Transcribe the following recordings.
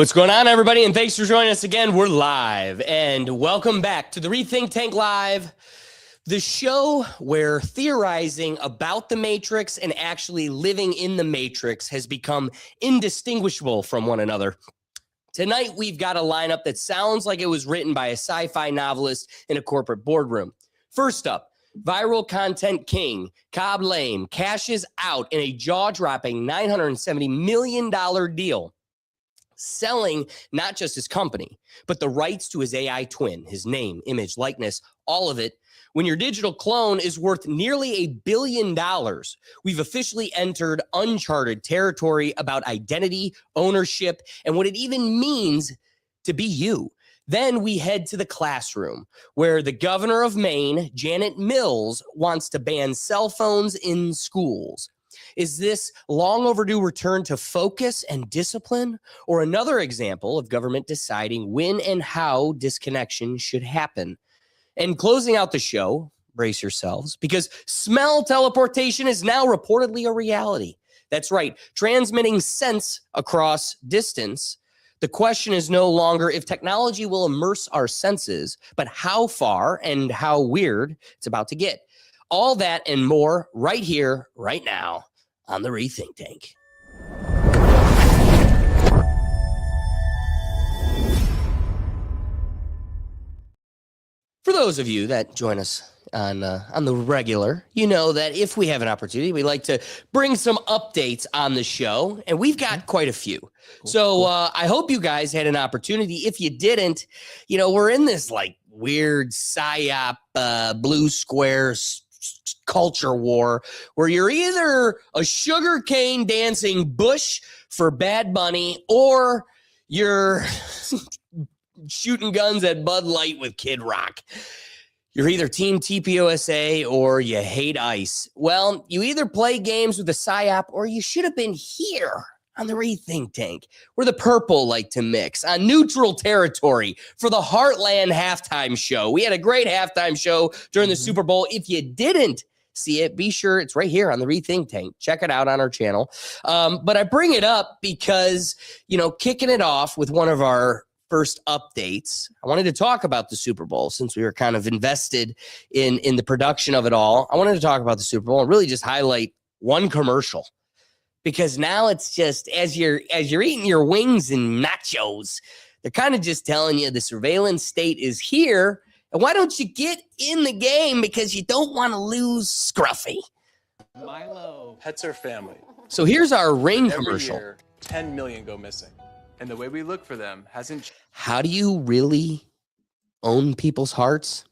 what's going on, everybody? And thanks for joining us again. We're live, and welcome back to the Rethink Tank Live, the show where theorizing about the Matrix and actually living in the Matrix has become indistinguishable from one another. Tonight, we've got a lineup that sounds like it was written by a sci-fi novelist in a corporate boardroom. First up, viral content king Khaby cashes out in a jaw-dropping $970 million deal, selling not just his company, but the rights to his AI twin, his name, image, likeness, all of it. When your digital clone is worth nearly $1 billion, we've officially entered uncharted territory about identity, ownership, and what it even means to be you. Then we head to the classroom, where the governor of Maine, Janet Mills, wants to ban cell phones in schools. Is this long overdue return to focus and discipline, or another example of government deciding when and how disconnection should happen? And closing out the show, brace yourselves, because smell teleportation is now reportedly a reality. That's right, transmitting sense across distance. The question is no longer if technology will immerse our senses, but how far and how weird it's about to get. All that and more right here, right now, on the Rethink Tank. For those of you that join us on the regular, you know that if we have an opportunity, we like to bring some updates on the show, and we've got quite a few. Cool. I hope you guys had an opportunity. If you didn't, you know, we're in this like weird psyop blue square culture war where you're either a sugarcane dancing bush for Bad Bunny or you're shooting guns at Bud Light with Kid Rock. You're either team TPOSA or you hate ICE. Well, you either play games with the psyop or you should have been here on the Rethink Tank, where the purple like to mix on neutral territory for the Heartland halftime show. We had a great halftime show during the Super Bowl. If you didn't see it, be sure it's right here on the Rethink Tank. Check it out on our channel. But I bring it up because, you know, kicking it off with one of our first updates, I wanted to talk about the Super Bowl since we were kind of invested in the production of it all. I wanted to talk about the Super Bowl and really just highlight one commercial, because now it's just as you're eating your wings and nachos, they're kind of just telling you the surveillance state is here. And why don't you get in the game, because you don't want to lose Scruffy. Milo. Pets are family. So here's our Ring Every commercial. year, 10 million go missing. And the way we look for them hasn't changed. How do you really own people's hearts?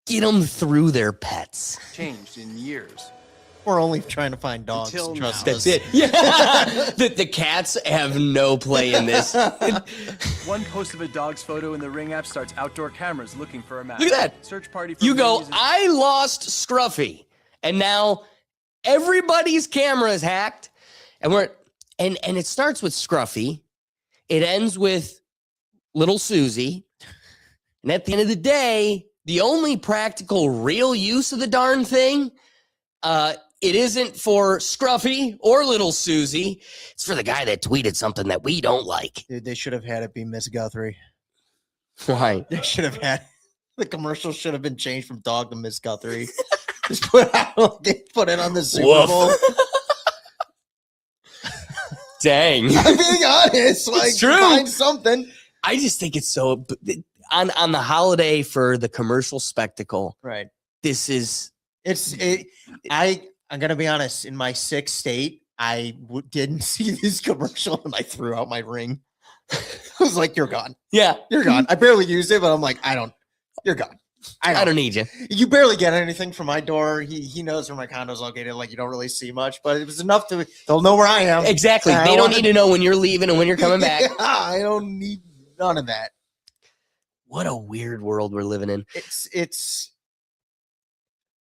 Get them through their pets. Changed in years. We're only trying to find dogs. Until Trust now. us. That's it. Yeah. the cats have no play in this. One post of a dog's photo in the Ring app starts outdoor cameras looking for a match. Look at that. Search party for You go, movies and- I lost Scruffy. And now everybody's camera is hacked. And it starts with Scruffy. It ends with little Susie. And at the end of the day, the only practical real use of the darn thing, it isn't for Scruffy or little Susie. It's for the guy that tweeted something that we don't like. Dude, they should have had it be Miss Guthrie. Why? They should have had the commercial should have been changed from dog to Miss Guthrie. Just put it on the Super Woof. Bowl. Dang. I'm being honest. Like, true. Find something. I just think it's so on the holiday for the commercial spectacle. Right. This is I'm gonna be honest. In my sick state, I didn't see this commercial, and I threw out my Ring. I was like, "You're gone. yeah. You're gone." I barely used it, but I'm like, You're gone. I don't need you. You barely get anything from my door. He knows where my condo's located. Like, you don't really see much, but it was enough to. They'll know where I am. Exactly. They don't need to know when you're leaving and when you're coming back. Yeah, I don't need none of that. What a weird world we're living in. It's.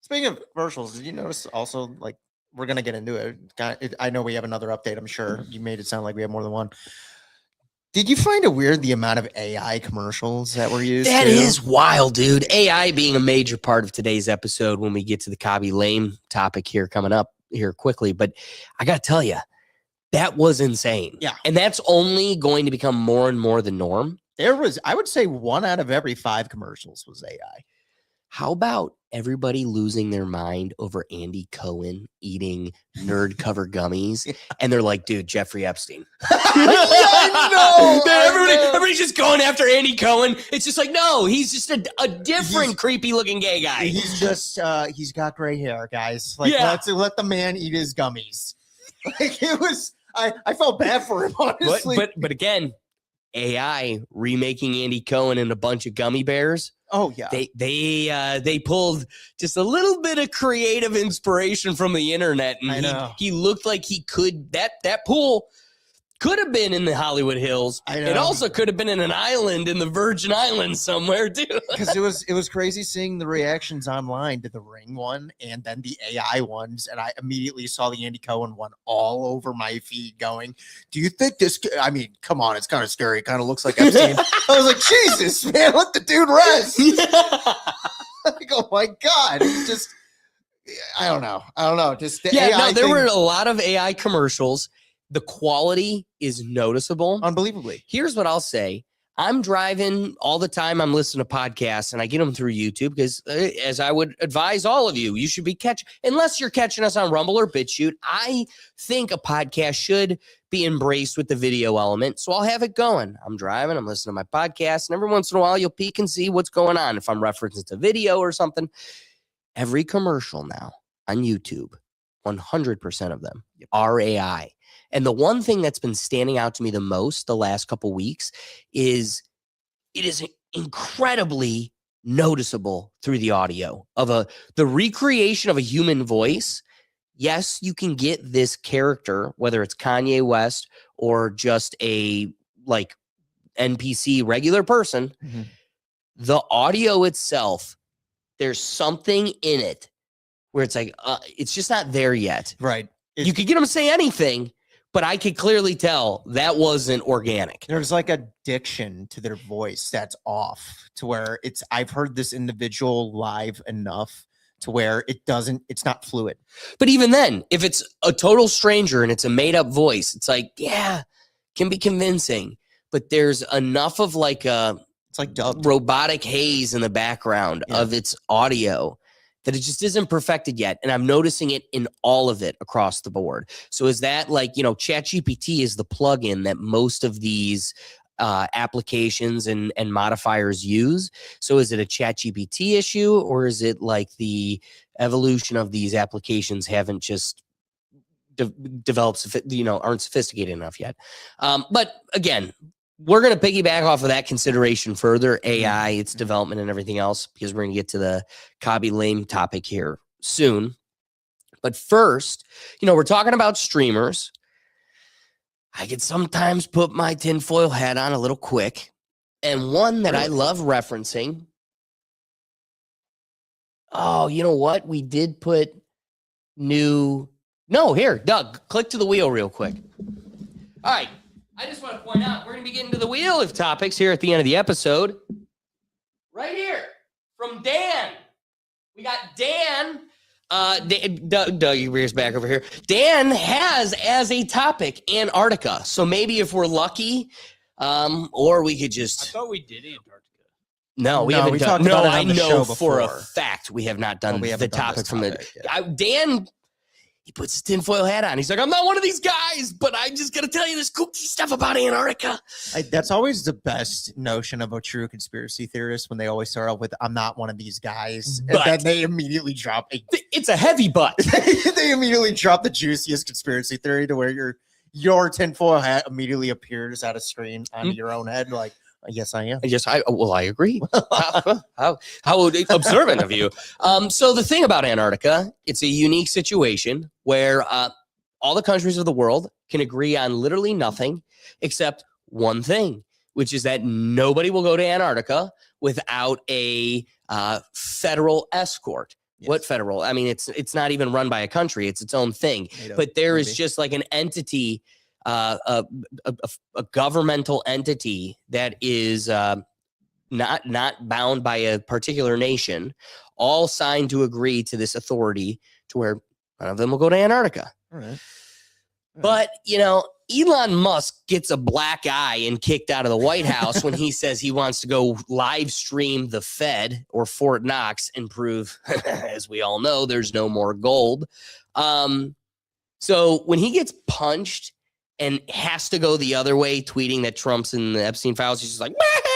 Speaking of commercials, did you notice also, like, we're gonna get into it. I know we have another update. I'm sure you made it sound like we have more than one. Did you find it weird the amount of AI commercials that were used? That is wild, dude. AI being a major part of today's episode when we get to the Khaby topic here coming up here quickly. But I got to tell you, That was insane. Yeah. And that's only going to become more and more the norm. I would say 1 out of every 5 commercials was AI. How about everybody losing their mind over Andy Cohen eating nerd cover gummies? And they're like, dude, Jeffrey Epstein. I know. Everybody's just going after Andy Cohen. It's just like, no, he's just a different creepy looking gay guy. He's just, he's got gray hair, guys. Like, let the man eat his gummies. Like, it was, I felt bad for him, honestly. But again, AI remaking Andy Cohen and a bunch of gummy bears. Oh yeah, they pulled just a little bit of creative inspiration from the internet, and he looked like he could that pool could have been in the Hollywood Hills. It also could have been in an island in the Virgin Islands somewhere too. Because it was crazy seeing the reactions online to the Ring one and then the AI ones, and I immediately saw the Andy Cohen one all over my feed. Going, do you think this? I mean, come on, it's kind of scary. It kind of looks like Epstein. I was like, Jesus, man, let the dude rest. Like, oh my God, it's just. I don't know. Just the AI there thing. were a lot of AI commercials. The quality is noticeable. Unbelievably. Here's what I'll say. I'm driving all the time. I'm listening to podcasts, and I get them through YouTube because, as I would advise all of you, you should be unless you're catching us on Rumble or BitChute. I think a podcast should be embraced with the video element. So I'll have it going. I'm driving. I'm listening to my podcast, and every once in a while, you'll peek and see what's going on. If I'm referencing to video or something, every commercial now on YouTube, 100% of them are AI. And the one thing that's been standing out to me the most the last couple weeks is it is incredibly noticeable through the audio of the recreation of a human voice. Yes, you can get this character, whether it's Kanye West or just a like NPC regular person. Mm-hmm. The audio itself, there's something in it where it's like, it's just not there yet. Right. You could get them to say anything, but I could clearly tell that wasn't organic. There's like a diction to their voice that's off to where I've heard this individual live enough to where it's not fluid. But even then, if it's a total stranger and it's a made up voice, it's like, yeah, can be convincing, but there's enough of like it's like dubbed robotic haze in the background of its audio that it just isn't perfected yet. And I'm noticing it in all of it across the board. So is that like, ChatGPT is the plugin that most of these applications and modifiers use. So is it a ChatGPT issue, or is it like the evolution of these applications haven't just developed, aren't sophisticated enough yet? But again, we're going to piggyback off of that consideration further, AI, its development and everything else, because we're going to get to the Khaby lame topic here soon. But first, we're talking about streamers. I can sometimes put my tinfoil hat on a little quick. And one that I love referencing. Oh, you know what? We did put here, Doug, click to the wheel real quick. All right. I just want to point out, we're going to be getting to the wheel of topics here at the end of the episode. Right here, from Dan. We got Dan. Doug, your ears back over here. Dan has as a topic Antarctica. So maybe if we're lucky, or we could just. I thought we did Antarctica. No, we haven't done. No, I know for a fact we have not done the topic from the. Dan. He puts his tinfoil hat on. He's like, I'm not one of these guys, but I'm just going to tell you this kooky stuff about Antarctica. That's always the best notion of a true conspiracy theorist, when they always start off with, I'm not one of these guys. And then they immediately drop it's a heavy butt. They immediately drop the juiciest conspiracy theory to where your tinfoil hat immediately appears out of screen onto your own head. Like, yes, I am. Yes, I agree. How observant of you. So the thing about Antarctica, it's a unique situation where all the countries of the world can agree on literally nothing except one thing, which is that nobody will go to Antarctica without a federal escort. Yes. What federal? I mean, it's not even run by a country. It's its own thing. But there is just like an entity, a governmental entity that is not bound by a particular nation, all signed to agree to this authority to where none of them will go to Antarctica. All right. But, Elon Musk gets a black eye and kicked out of the White House when he says he wants to go live stream the Fed or Fort Knox and prove, as we all know, there's no more gold. So when he gets punched and has to go the other way, tweeting that Trump's in the Epstein files, he's just like,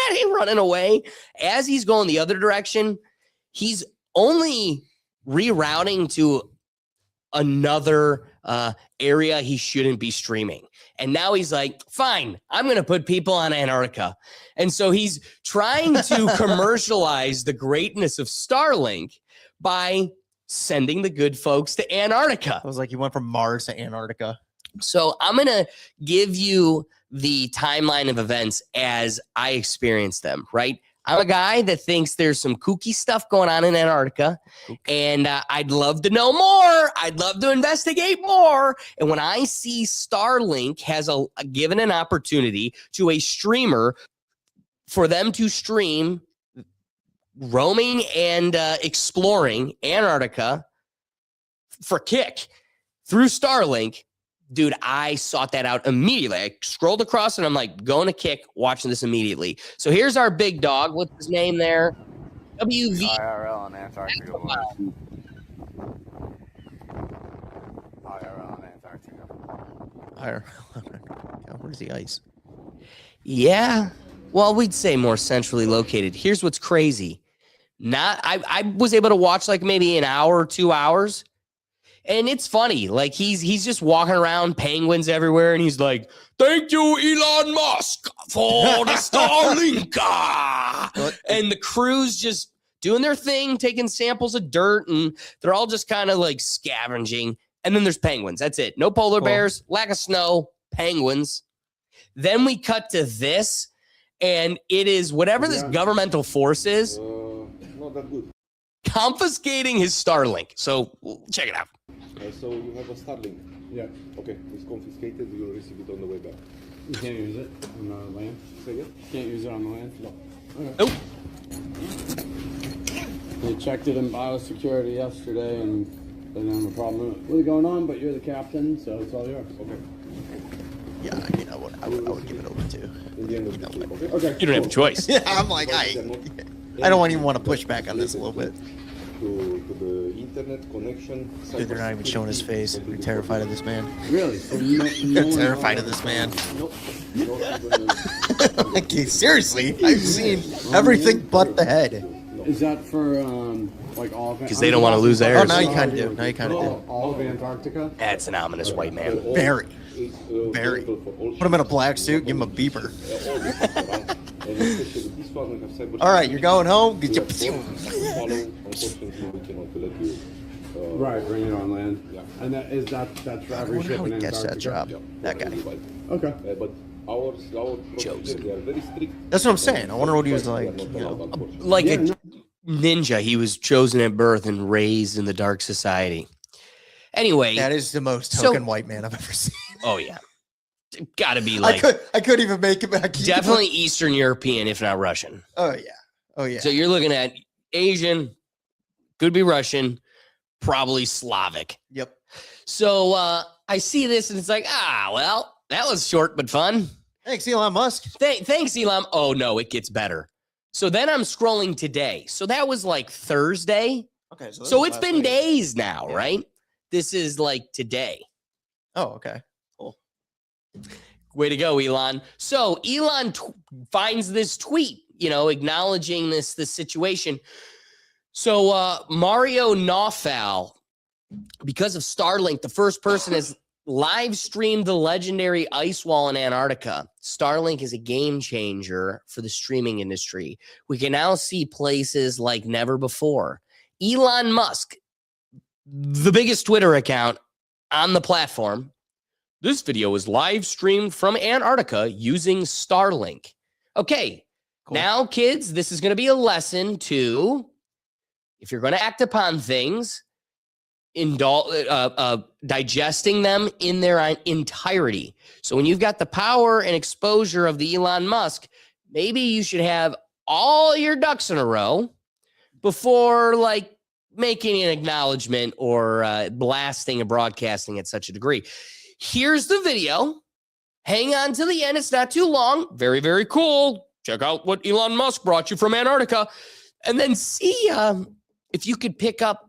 he's running away. As he's going the other direction, he's only rerouting to another area he shouldn't be streaming. And now he's like, fine, I'm going to put people on Antarctica. And so he's trying to commercialize the greatness of Starlink by sending the good folks to Antarctica. It was like he went from Mars to Antarctica. So I'm going to give you the timeline of events as I experienced them, right? I'm a guy that thinks there's some kooky stuff going on in Antarctica, and I'd love to know more. I'd love to investigate more. And when I see Starlink has given an opportunity to a streamer for them to stream roaming and exploring Antarctica for kick through Starlink, dude, I sought that out immediately. I scrolled across and I'm like, going to kick, watching this immediately. So here's our big dog. What's his name there? WV. IRL in Antarctica. IRL in Antarctica. Where's the ice? Yeah. Well, we'd say more centrally located. Here's what's crazy. I was able to watch like maybe an hour or 2 hours. And it's funny, like he's just walking around, penguins everywhere, and he's like, "Thank you, Elon Musk, for the Starlink." And the crew's just doing their thing, taking samples of dirt, and they're all just kind of like scavenging. And then there's penguins. That's it. No polar bears, lack of snow, penguins. Then we cut to this, and it is whatever this governmental force is, not that good. confiscating his Starlink. So check it out. So you have a Starlink? Yeah. Okay, it's confiscated. You will receive it on the way back. You can't use it on the land? Say again? Can't use it on the land? No. Okay. Nope. They checked it in biosecurity yesterday and they didn't have a problem with it going on, but you're the captain, so it's all yours. Okay. Yeah, I would give it over to. In the end of the trip, okay? Okay. You don't have a choice. Yeah, I'm like, I don't even want to push back on this a little bit. To the internet connection. Dude, they're not even showing his face. They're terrified of this man. Really? So They're terrified of this man. Nope. Like, seriously, I've seen everything but the head. Is that for like all? Because they don't want to lose Oh, theirs. now you kind of do. Now you kind of do. All of Antarctica? That's an ominous white man. Very. Very. Put him in a black suit, give him a beeper. All right, you're going home. Get your... Right, bring it on land. Yeah. And that's for I every wonder ship how in he gets that Antarctica? job. That guy. Okay. But our procedure, they are very strict. That's what I'm saying. I wonder what he was like. They are not You know. allowed, unfortunately. Like Yeah, a ninja, he was chosen at birth and raised in the dark society. Anyway, That is the most So- token white man I've ever seen. oh yeah, got to be like I couldn't even make it back. definitely Eastern European, if not Russian. Oh yeah. Oh yeah. So you're looking at Asian, could be Russian, probably Slavic. Yep. So I see this and it's like, well, that was short but fun. Thanks, Elon Musk. Thanks, Elam. Oh no, it gets better. So then I'm scrolling today. So that was like Thursday. Okay. So it's been days now, right? This is like today. Oh, okay. Way to go, Elon. So Elon finds this tweet, acknowledging this situation. So Mario Naufal, because of Starlink, the first person has live streamed the legendary ice wall in Antarctica. Starlink is a game changer for the streaming industry. We can now see places like never before. Elon Musk, the biggest Twitter account on the platform. This video was live streamed from Antarctica using Starlink. Okay, Cool. Now, kids, this is going to be a lesson to, if you're going to act upon things, digesting them in their entirety. So when you've got the power and exposure of the Elon Musk, maybe you should have all your ducks in a row before making an acknowledgement or blasting and broadcasting at such a degree. Here's the video. Hang on to the end. It's not too long. Very, very cool. Check out what Elon Musk brought you from Antarctica. And then see if you could pick up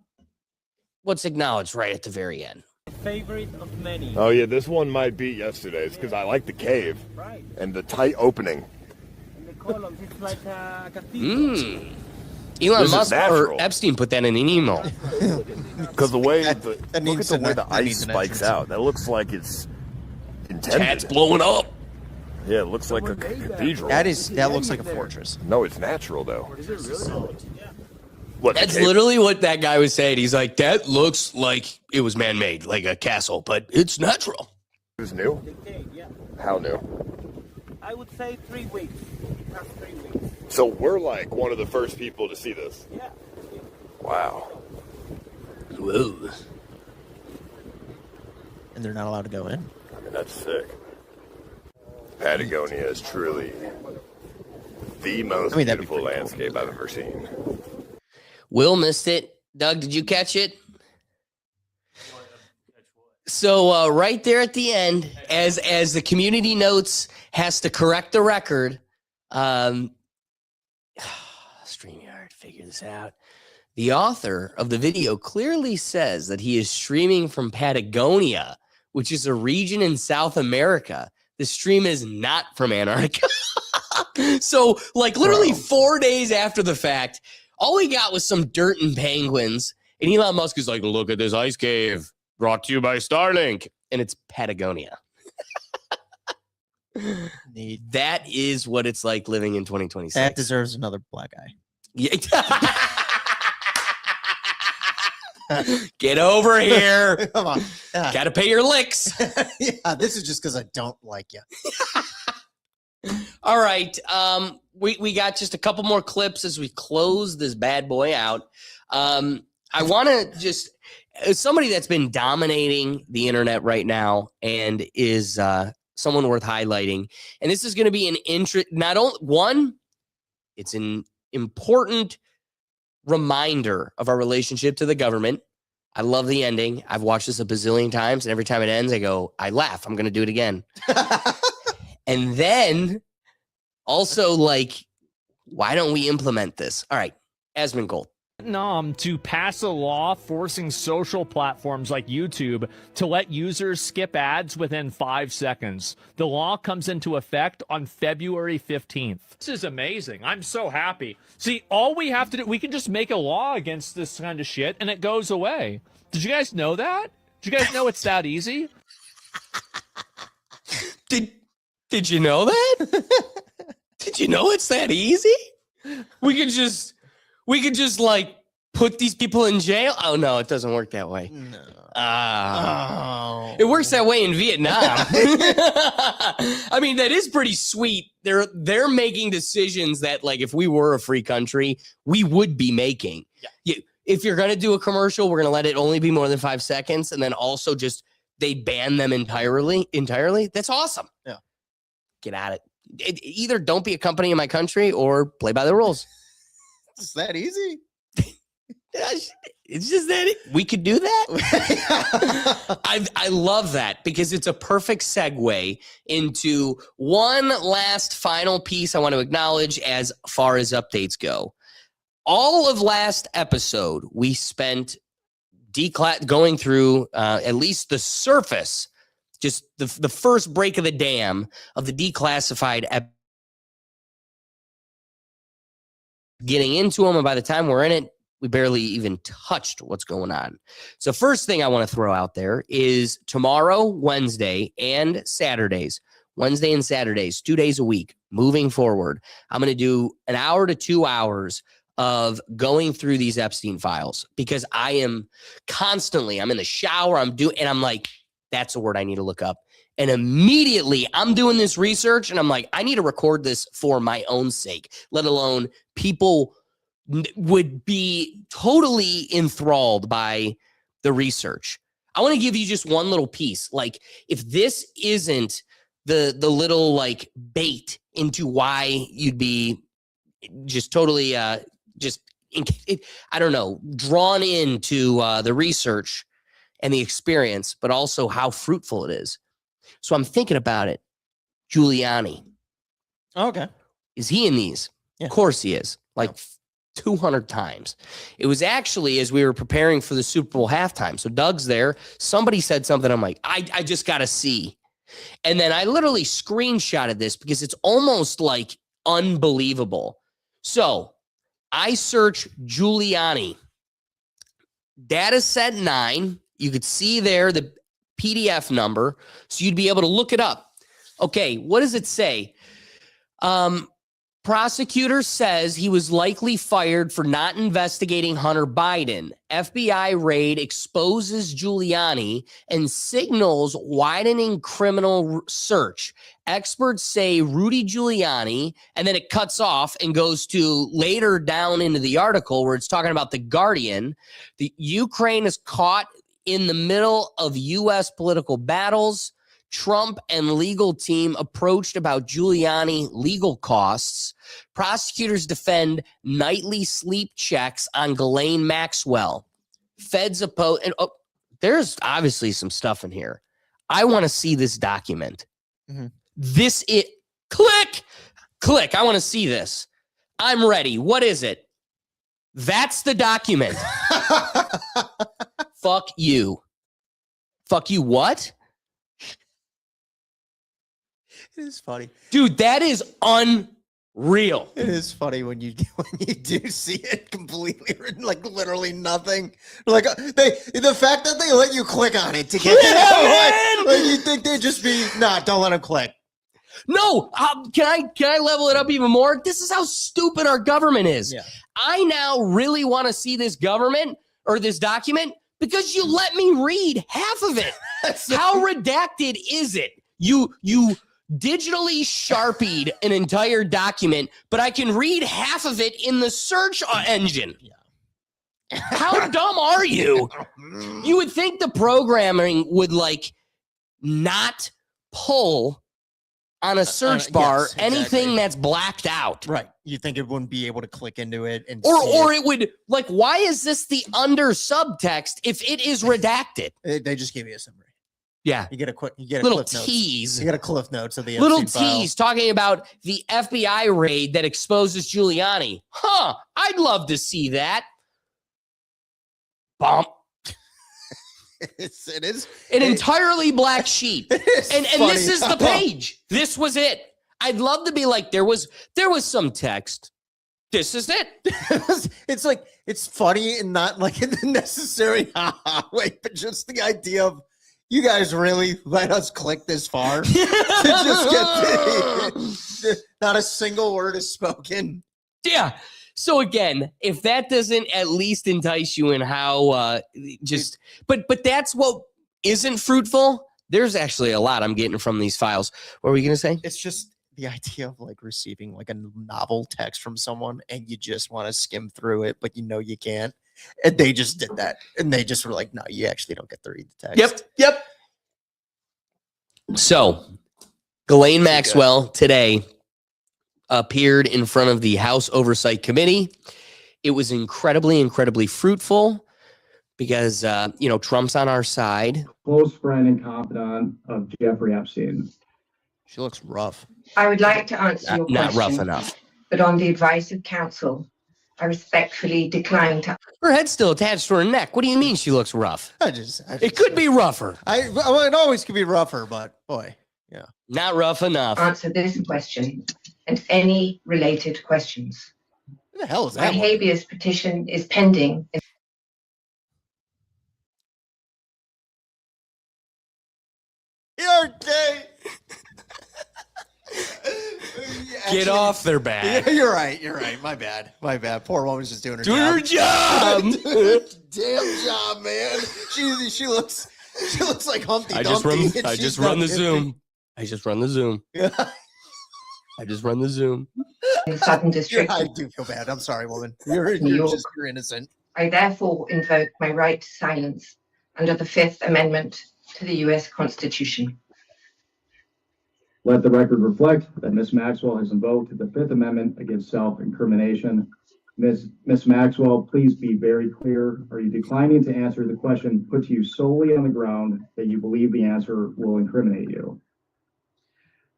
what's acknowledged right at the very end. Favorite of many. Oh yeah, this one might beat yesterday's because I like the cave and the tight opening. And the columns, it's like a cathedral. Elon This is Musk or natural. Epstein put that in an email. Because the way That look at needs the an- way the that ice needs an spikes entrance. out. That looks like it's Cat's intended. blowing up. Yeah, it looks like a cathedral. That looks like a fortress. No, it's natural though. What? the That's cave- literally what that guy was saying. He's like, that looks like it was man-made, like a castle, but it's natural. It was new. Okay, yeah. How new? I would say 3 weeks. It has 3 weeks. So we're like one of the first people to see this. Yeah. Wow. Whoa. And they're not allowed to go in. I mean, that's sick. Patagonia is truly the most that'd be beautiful pretty cool. landscape I've ever seen. Will missed it. Doug, did you catch it? So right there at the end, as the community notes has to correct the record, StreamYard, figure this out. The author of the video clearly says that he is streaming from Patagonia, which is a region in South America. The stream is not from Antarctica. So, like, literally 4 days after the fact, all we got was some dirt and penguins. And Elon Musk is like, look at this ice cave brought to you by Starlink. And it's Patagonia. That is what it's like living in 2026. That deserves another black eye. Yeah. Get over here. Come on. Got to pay your licks. Yeah, this is just because I don't like you. All right. We got just a couple more clips as we close this bad boy out. I want to just, as somebody that's been dominating the internet right now and is someone worth highlighting, and this is going to be an not only one, it's an important reminder of our relationship to the government. I love the ending. I've watched this a bazillion times, and every time it ends, I laugh. I'm going to do it again. And then also, like, why don't we implement this? All right, Asmongold. To pass a law forcing social platforms like YouTube to let users skip ads within 5 seconds. The law comes into effect on February 15th. This is amazing. I'm so happy. See, all we have to do, we can just make a law against this kind of shit and it goes away. Did you guys know that? Did you guys know it's that easy? Did you know that? Did you know it's that easy? We could just like put these people in jail. Oh no, it doesn't work that way. No. It works that way in Vietnam. I mean, that is pretty sweet. They're making decisions that, like, if we were a free country, we would be making. Yeah. If you're gonna do a commercial, we're gonna let it only be more than 5 seconds, and then also just they ban them entirely. That's awesome. Yeah. Get at it. Either don't be a company in my country or play by the rules. It's that easy. It's just that we could do that. I love that because it's a perfect segue into one last final piece I want to acknowledge as far as updates go. All of last episode, we spent going through at least the surface, just the first break of the dam of the declassified getting into them, and by the time we're in it, we barely even touched what's going on. So first thing I want to throw out there is tomorrow, Wednesday, and Saturdays. Wednesday and Saturdays, 2 days a week, moving forward. I'm going to do an hour to 2 hours of going through these Epstein files because I am constantly, I'm in the shower, and I'm like, that's a word I need to look up. And immediately I'm doing this research and I'm like, I need to record this for my own sake, let alone people would be totally enthralled by the research. I want to give you just one little piece. Like, if this isn't the little like bait into why you'd be just totally I don't know, drawn into the research and the experience, but also how fruitful it is. So I'm thinking about it. Giuliani. Okay. Is he in these? Yeah. Of course he is. Like 200 times. It was actually as we were preparing for the Super Bowl halftime. So Doug's there. Somebody said something. I'm like, I just got to see. And then I literally screenshotted this because it's almost like unbelievable. So I search Giuliani. Data set 9. You could see there the PDF number. So you'd be able to look it up. Okay, what does it say? Prosecutor says he was likely fired for not investigating Hunter Biden. FBI raid exposes Giuliani and signals widening criminal search. Experts say Rudy Giuliani, and then it cuts off and goes to later down into the article where it's talking about the Guardian. The Ukraine is caught in the middle of U.S. political battles. Trump and legal team approached about Giuliani legal costs. Prosecutors defend nightly sleep checks on Ghislaine Maxwell. Feds oppose. And there's obviously some stuff in here. I want to see this document. Mm-hmm. Click. I want to see this. I'm ready. What is it? That's the document. Fuck you. Fuck you what? It is funny, dude. That is unreal. It is funny when you do see it completely written, like literally nothing. Like the fact that they let you click on it to get to that, like you think they'd just be don't let them click. No, can I level it up even more? This is how stupid our government is. Yeah. I now really want to see this government or this document because you let me read half of it. How redacted is it? You digitally sharpied an entire document, but I can read half of it in the search engine. Yeah. How dumb are you? You would think the programming would like not pull on a search bar anything that's blacked out. Right. You think it wouldn't be able to click into it and or it would like, why is this the under subtext if it is redacted? They just gave you a summary. Yeah, you get a little cliff tease. You get a cliff notes of the little tease talking about the FBI raid that exposes Giuliani. Huh? I'd love to see that. Bump. It is an entirely black sheet, and this is the page. This was it. I'd love to be like there was some text. This is it. It's like it's funny and not like in the necessary way, but just the idea of. You guys really let us click this far to just get not a single word is spoken. Yeah. So again, if that doesn't at least entice you in how but that's what isn't fruitful. There's actually a lot I'm getting from these files. What were you going to say? It's just the idea of like receiving like a novel text from someone and you just want to skim through it, but you know you can't. And they just did that. And they just were like, no, you actually don't get to read the text. Yep. So, Ghislaine Maxwell today appeared in front of the House Oversight Committee. It was incredibly fruitful because, Trump's on our side. Close friend and confidant of Jeffrey Epstein. She looks rough. I would like to answer your question. Not rough enough. But on the advice of counsel, I respectfully decline to. Her head's still attached to her neck. What do you mean she looks rough? It could be rougher. It always could be rougher, but boy, yeah. Not rough enough. Answer this question and any related questions. What the hell is that? My habeas petition is pending. You're gay. Get off their back. Yeah, you're right. My bad. Poor woman's just doing her job. Damn job, man. She looks like Humpty I Dumpty. just run the Zoom. Yeah. I just run the Zoom. In Southern District. I do feel bad. I'm sorry, woman. You're innocent. I therefore invoke my right to silence under the Fifth Amendment to the U.S. Constitution. Let the record reflect that Ms. Maxwell has invoked the Fifth Amendment against self-incrimination. Ms. Maxwell, please be very clear. Are you declining to answer the question put to you solely on the ground that you believe the answer will incriminate you?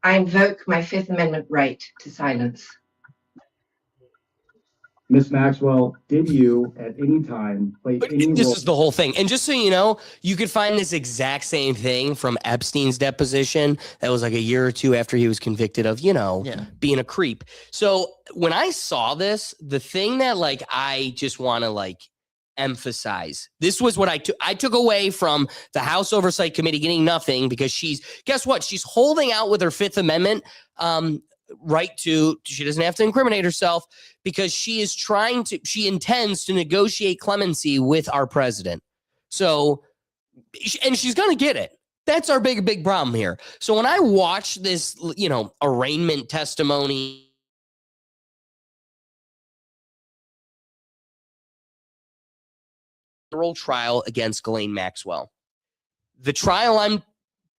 I invoke my Fifth Amendment right to silence. Ms. Maxwell, did you at any time play But any this role? is the whole thing. And just so you know, you could find this exact same thing from Epstein's deposition. That was like a year or two after he was convicted of, being a creep. So when I saw this, the thing that like I just want to like emphasize, this was what I took away from the House Oversight Committee getting nothing, because guess what? She's holding out with her Fifth Amendment right to, she doesn't have to incriminate herself, because she intends to negotiate clemency with our president. So, and she's going to get it. That's our big problem here. So when I watch this, arraignment testimony, trial against Ghislaine Maxwell, the trial I'm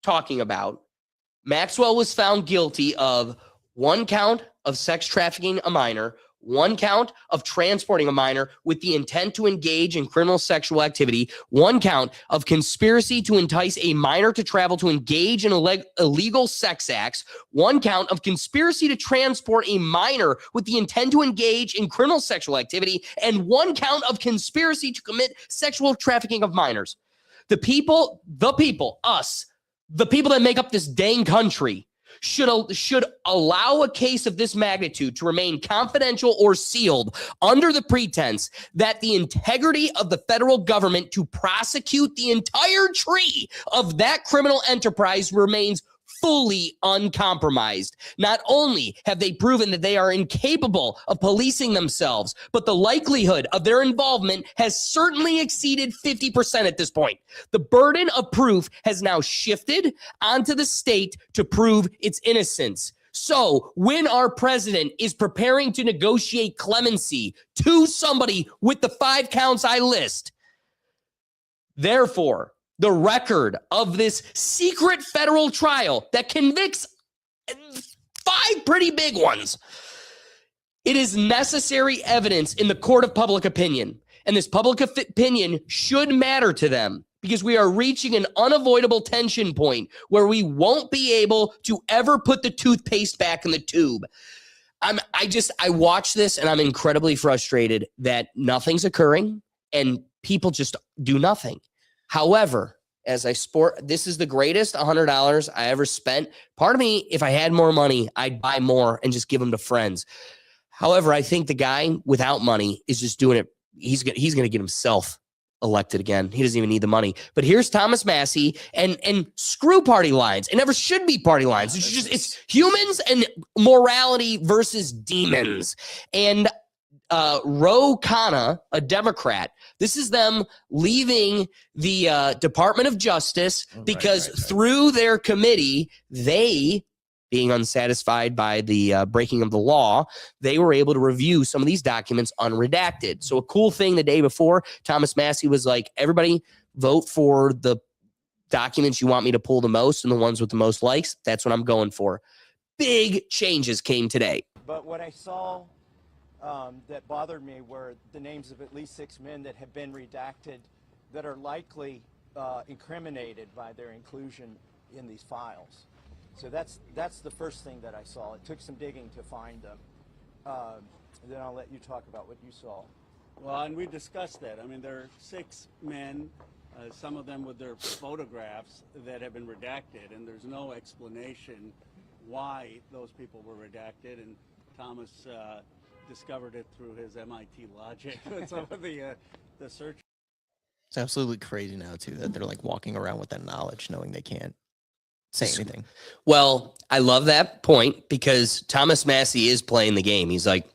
talking about, Maxwell was found guilty of 1 count of sex trafficking a minor, 1 count of transporting a minor with the intent to engage in criminal sexual activity, 1 count of conspiracy to entice a minor to travel to engage in illegal sex acts, 1 count of conspiracy to transport a minor with the intent to engage in criminal sexual activity, and 1 count of conspiracy to commit sexual trafficking of minors. The people that make up this dang country should allow a case of this magnitude to remain confidential or sealed under the pretense that the integrity of the federal government to prosecute the entire tree of that criminal enterprise remains fully uncompromised. Not only have they proven that they are incapable of policing themselves, but the likelihood of their involvement has certainly exceeded 50% at this point. The burden of proof has now shifted onto the state to prove its innocence. So when our president is preparing to negotiate clemency to somebody with the 5 counts I list, therefore, the record of this secret federal trial that convicts 5 pretty big ones, it is necessary evidence in the court of public opinion. And this public opinion should matter to them, because we are reaching an unavoidable tension point where we won't be able to ever put the toothpaste back in the tube. I watch this and I'm incredibly frustrated that nothing's occurring and people just do nothing. However, this is the greatest $100 I ever spent. Part of me, if I had more money, I'd buy more and just give them to friends. However, I think the guy without money is just doing it. He's going to get himself elected again. He doesn't even need the money. But here's Thomas Massey, and screw party lines. It never should be party lines. It's humans and morality versus demons. And Ro Khanna, a Democrat, this is them leaving the Department of Justice because through their committee, they, being unsatisfied by the breaking of the law, they were able to review some of these documents unredacted. So a cool thing the day before, Thomas Massey was like, everybody vote for the documents you want me to pull the most and the ones with the most likes. That's what I'm going for. Big changes came today. But what I saw that bothered me were the names of at least 6 men that have been redacted that are likely incriminated by their inclusion in these files. So that's the first thing that I saw. It took some digging to find them. Then I'll let you talk about what you saw. Well, and we discussed that. I mean, there are 6 men, some of them with their photographs that have been redacted, and there's no explanation why those people were redacted. And Thomas discovered it through his MIT logic with some of the search. It's absolutely crazy now too that they're like walking around with that knowledge, knowing they can't say anything. Well, I love that point, because Thomas Massey is playing the game. He's like,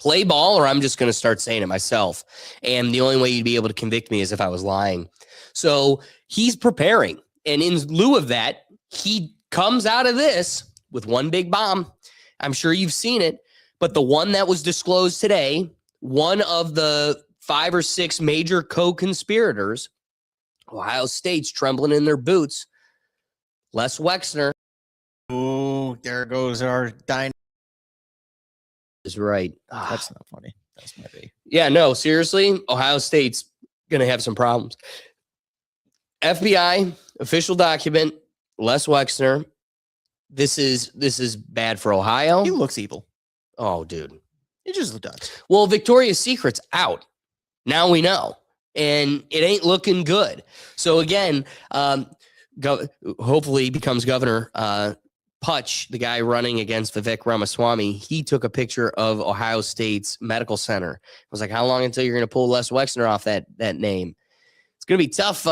play ball or I'm just going to start saying it myself. And the only way you'd be able to convict me is if I was lying. So he's preparing. And in lieu of that, he comes out of this with one big bomb. I'm sure you've seen it. But the one that was disclosed today, one of the 5 or 6 major co-conspirators, Ohio State's trembling in their boots. Les Wexner. Oh, there goes our dynamic. is right. That's not funny. That's my be. Yeah, no, seriously, Ohio State's going to have some problems. FBI official document, Les Wexner. This is bad for Ohio. He looks evil. Oh, dude. He just does. Well, Victoria's Secret's out. Now we know. And it ain't looking good. So again, hopefully he becomes governor. Putch, the guy running against Vivek Ramaswamy, he took a picture of Ohio State's medical center. I was like, how long until you're going to pull Les Wexner off that name? It's going to be tough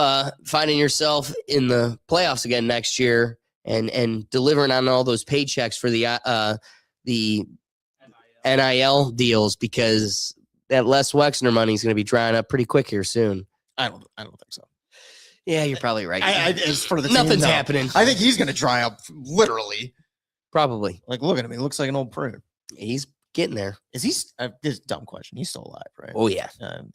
finding yourself in the playoffs again next year and delivering on all those paychecks for the NIL deals, because that Les Wexner money is going to be drying up pretty quick here soon. I don't think so. Yeah, you're probably right. As for the team, Nothing's no. happening. I think he's going to dry up literally. Probably. Like, look at him. He looks like an old prune. He's getting there. Is he? This is a dumb question. He's still alive, right? Oh, yeah. I don't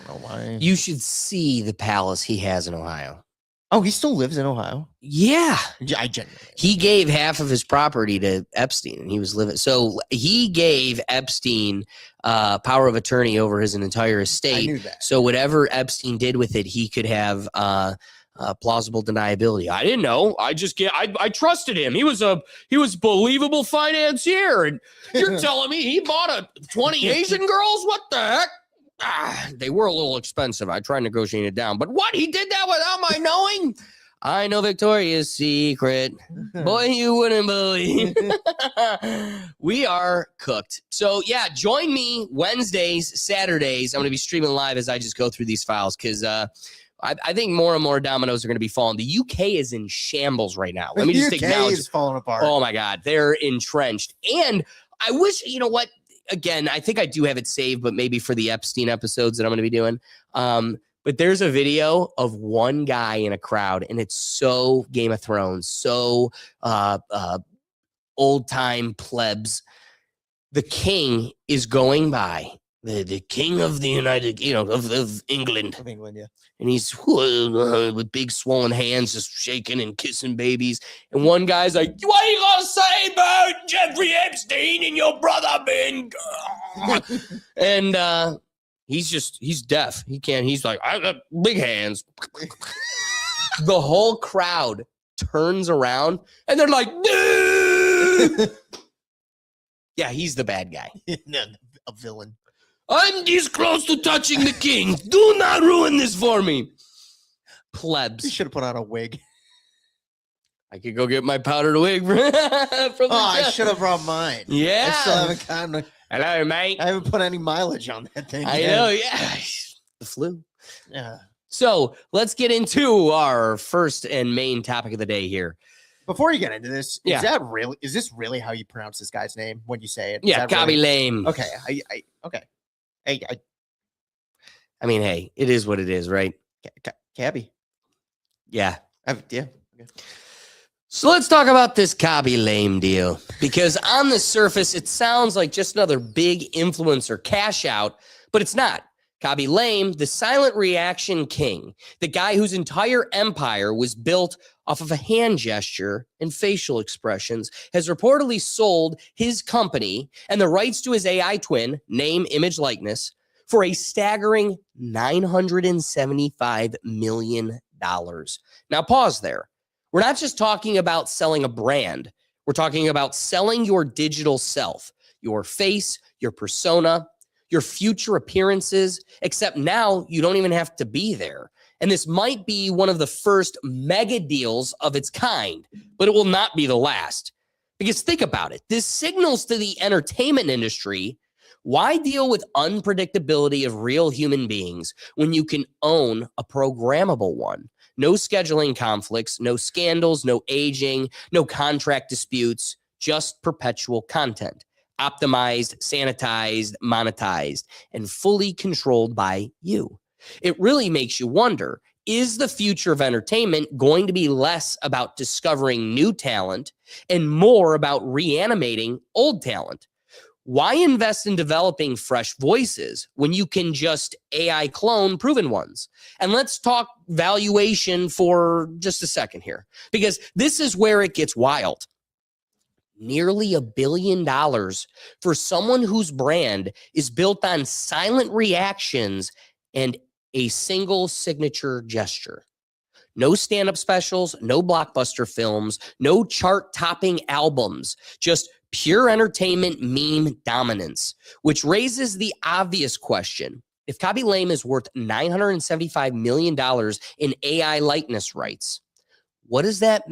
know why. You should see the palace he has in Ohio. Oh, he still lives in Ohio? Yeah. I genuinely. He gave half of his property to Epstein, and he was living. So he gave Epstein power of attorney over his entire estate. I knew that. So whatever Epstein did with it, he could have plausible deniability. I didn't know. I trusted him. He was believable financier, and you're telling me he bought 20 Asian girls? What the heck? They were a little expensive. I tried negotiating it down, but what? He did that without my knowing? I know Victoria's Secret. Boy, you wouldn't believe. We are cooked. So, yeah, join me Wednesdays, Saturdays. I'm going to be streaming live as I just go through these files, because I think more and more dominoes are going to be falling. The UK is in shambles right now. Let me just acknowledge. The UK is falling apart. Oh, my God. They're entrenched. And I wish, you know what? Again, I think I do have it saved, but maybe for the Epstein episodes that I'm going to be doing. But there's a video of one guy in a crowd, and it's so Game of Thrones, so old time plebs. The king is going by, the king of the United, of England. Of England, yeah. And he's with big swollen hands, just shaking and kissing babies. And one guy's like, "What are you gonna say about Jeffrey Epstein and your brother being?" And he's deaf. He can't. He's like, "I got big hands." The whole crowd turns around and they're like, "Dude!" Yeah, he's the bad guy. A villain. I'm this close to touching the king. Do not ruin this for me. Plebs. He should have put on a wig. I could go get my powdered wig from the I should have brought mine. Yeah. I still haven't gotten Hello, mate. I haven't put any mileage on that thing. I know, yeah. The flu. Yeah. So let's get into our first and main topic of the day here. Before you get into this, Yeah. is this really how you pronounce this guy's name when you say it? Yeah, Khaby lame. Okay. Okay. I mean, hey, it is what it is, right? Khaby. Yeah. Yeah. Okay. So let's talk about this Khaby lame deal, because on the surface, it sounds like just another big influencer cash out, but it's not. Khaby lame, the silent reaction king, the guy whose entire empire was built off of a hand gesture and facial expressions, has reportedly sold his company and the rights to his AI twin, name, image, likeness, for a staggering $975 million. Now, pause there. We're not just talking about selling a brand. We're talking about selling your digital self, your face, your persona, your future appearances, except now you don't even have to be there. And this might be one of the first mega deals of its kind, but it will not be the last. Because think about it. This signals to the entertainment industry, why deal with unpredictability of real human beings when you can own a programmable one? No scheduling conflicts, no scandals, no aging, no contract disputes, just perpetual content. Optimized, sanitized, monetized, and fully controlled by you. It really makes you wonder, is the future of entertainment going to be less about discovering new talent and more about reanimating old talent? Why invest in developing fresh voices when you can just AI clone proven ones? And let's talk valuation for just a second here, because this is where it gets wild. nearly $1 billion for someone whose brand is built on silent reactions and a single signature gesture. No stand-up specials, no blockbuster films, no chart-topping albums, just pure entertainment meme dominance, which raises the obvious question. If Khaby Lame is worth $975 million in AI likeness rights, what does that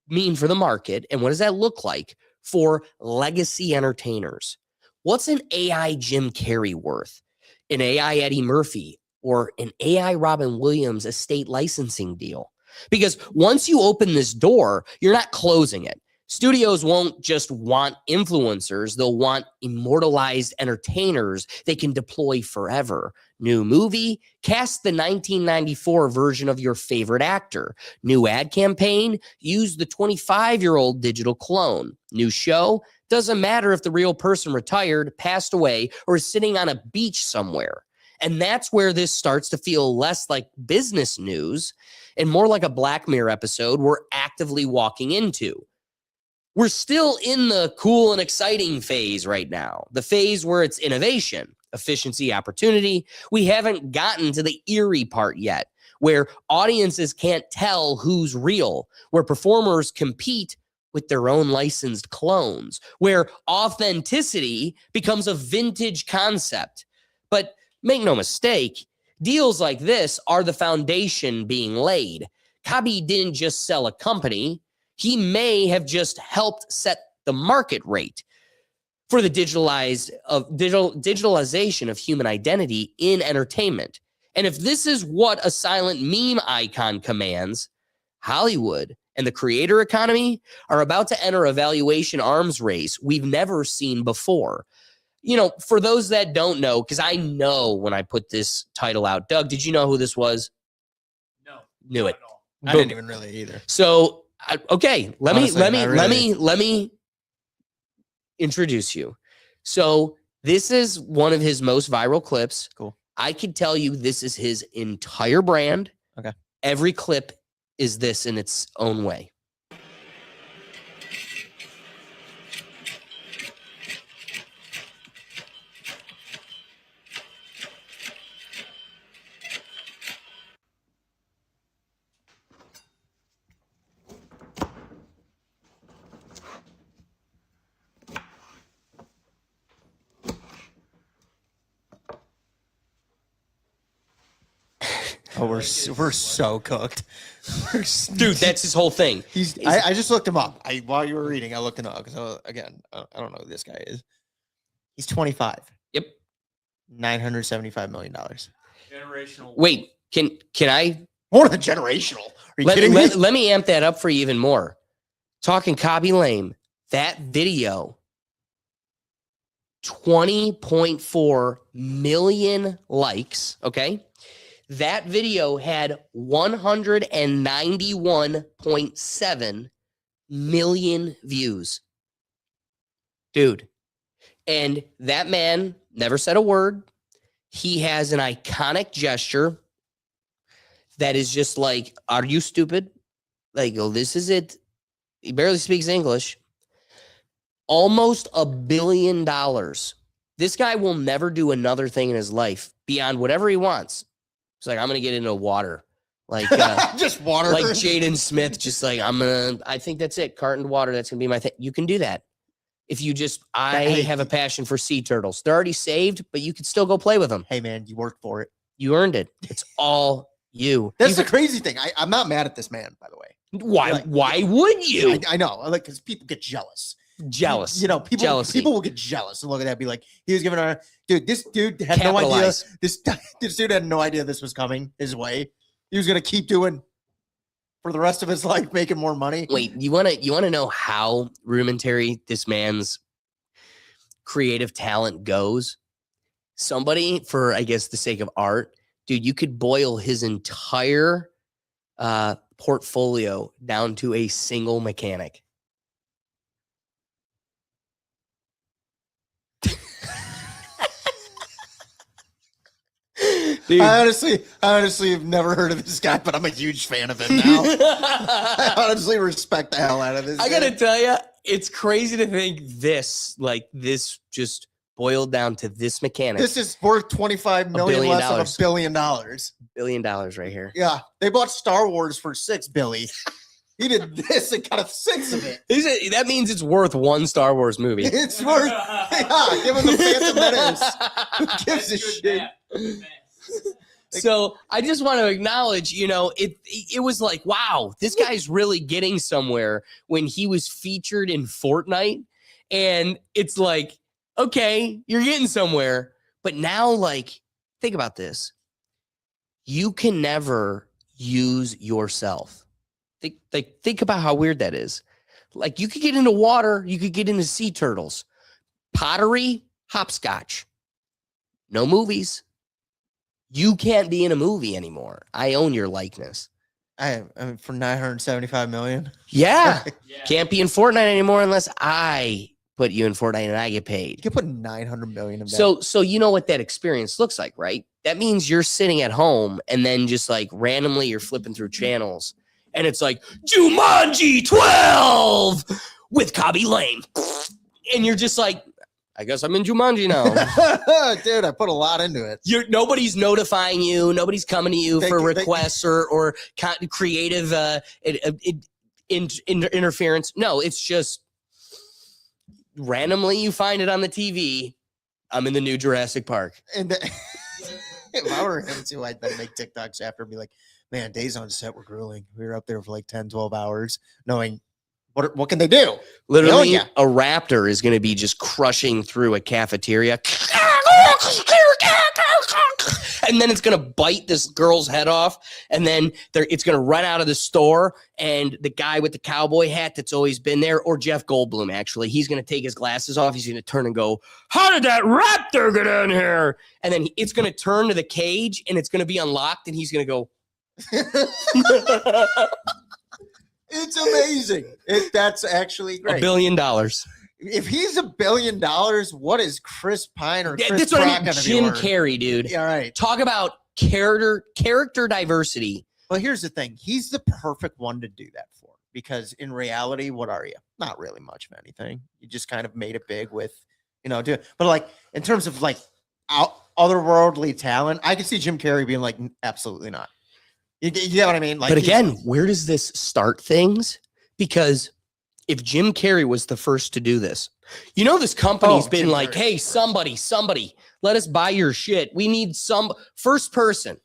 mean for the market, and what does that look like for legacy entertainers? What's an AI Jim Carrey worth, an AI Eddie Murphy, or an AI Robin Williams estate licensing deal? Because once you open this door, you're not closing it. Studios won't just want influencers. They'll want immortalized entertainers they can deploy forever. New movie, cast the 1994 version of your favorite actor. New ad campaign, use the 25-year-old digital clone. New show, doesn't matter if the real person retired, passed away, or is sitting on a beach somewhere. And that's where this starts to feel less like business news and more like a Black Mirror episode we're actively walking into. We're still in the cool and exciting phase right now, the phase where it's innovation, efficiency, opportunity. We haven't gotten to the eerie part yet, where audiences can't tell who's real, where performers compete with their own licensed clones, where authenticity becomes a vintage concept. But make no mistake, deals like this are the foundation being laid. Khaby didn't just sell a company. He may have just helped set the market rate for the digitalization of human identity in entertainment. And if this is what a silent meme icon commands, Hollywood and the creator economy are about to enter a valuation arms race we've never seen before. You know, for those that don't know, because I know when I put this title out, Doug, did you know who this was? No. Knew it. I didn't even really either. So, okay, let Honestly, me introduce you. So this is one of his most viral clips. Cool. I could tell you this is his entire brand. Okay. Every clip is this in its own way. Oh, we're so cooked. Dude, that's his whole thing. I just looked him up. While you were reading, I looked him up because again, I don't know who this guy is. He's 25. Yep. $975 million. Generational. Wait, can I more than generational? Are you kidding me? Let me amp that up for you even more. Talking Khaby Lame, that video, 20.4 million likes. Okay. That video had 191.7 million views. Dude. And that man never said a word. He has an iconic gesture that is just like, are you stupid? Like, oh, this is it. He barely speaks English. Almost $1 billion. This guy will never do another thing in his life beyond whatever he wants. It's like, I'm going to get into water. Like, just water. Like Jaden Smith, just like, I think that's it. Cartoned water. That's going to be my thing. You can do that. If you just, I have a passion for sea turtles. They're already saved, but you can still go play with them. Hey, man, you worked for it. You earned it. It's all you. That's the crazy thing. I'm not mad at this man, by the way. Why would you? I know. Like, because people get jealous. Jealous. You know, people will get jealous and look at that and be like, he was giving her, dude, this dude had no idea. This dude had no idea this was coming his way. He was going to keep doing for the rest of his life, making more money. Wait, you want to know how rudimentary this man's creative talent goes? Somebody, for, I guess, the sake of art, dude, you could boil his entire portfolio down to a single mechanic. Dude. I honestly have never heard of this guy, but I'm a huge fan of him now. I honestly respect the hell out of this. I gotta tell you, It's crazy to think this just boiled down to this mechanic. This is worth $25 million billion less dollars. of $1 billion. $1 billion right here. Yeah, they bought Star Wars for $6 billion. He did this and got a 6 of it. That means it's worth one Star Wars movie. It's worth, yeah, give him the Phantom Menace. Who gives a shit? So I just want to acknowledge, it was like, wow, this guy's really getting somewhere when he was featured in Fortnite. And it's like, okay, you're getting somewhere. But now, like, think about this. You can never use yourself. Think about how weird that is. Like, you could get into water, you could get into sea turtles, pottery, hopscotch. No movies. You can't be in a movie anymore. I own your likeness. I mean, for $975 million. Yeah. Can't be in Fortnite anymore unless I put you in Fortnite and I get paid. You could put $900 million in that. So you know what that experience looks like, right? That means you're sitting at home and then just like randomly you're flipping through channels and it's like Jumanji 12 with Khaby Lame. And you're just like, I guess I'm in Jumanji now. Dude, I put a lot into it. Nobody's notifying you. Nobody's coming to you for requests or creative interference. No, it's just randomly you find it on the TV. I'm in the new Jurassic Park. And if I were him too, I'd then make TikToks after and be like, man, days on set were grueling. We were up there for like 10, 12 hours knowing what can they do? Literally, a raptor is going to be just crushing through a cafeteria. And then it's going to bite this girl's head off. And then it's going to run out of the store. And the guy with the cowboy hat that's always been there, or Jeff Goldblum, actually, he's going to take his glasses off. He's going to turn and go, how did that raptor get in here? And then it's going to turn to the cage and it's going to be unlocked. And he's going to go. It's amazing. That's actually great. $1 billion. If he's $1 billion, what is Chris Pine or Chris that's what Pratt I mean. gonna Jim be worth? Carrey, dude. Yeah, right. Talk about character diversity. Well, here's the thing. He's the perfect one to do that for because in reality, what are you? Not really much of anything. You just kind of made it big with, but like in terms of like otherworldly talent, I could see Jim Carrey being like, absolutely not. You get what I mean? Like, but again, where does this start things? Because if Jim Carrey was the first to do this, this company's been Jim like, Carrey. hey, somebody, let us buy your shit. We need some first person.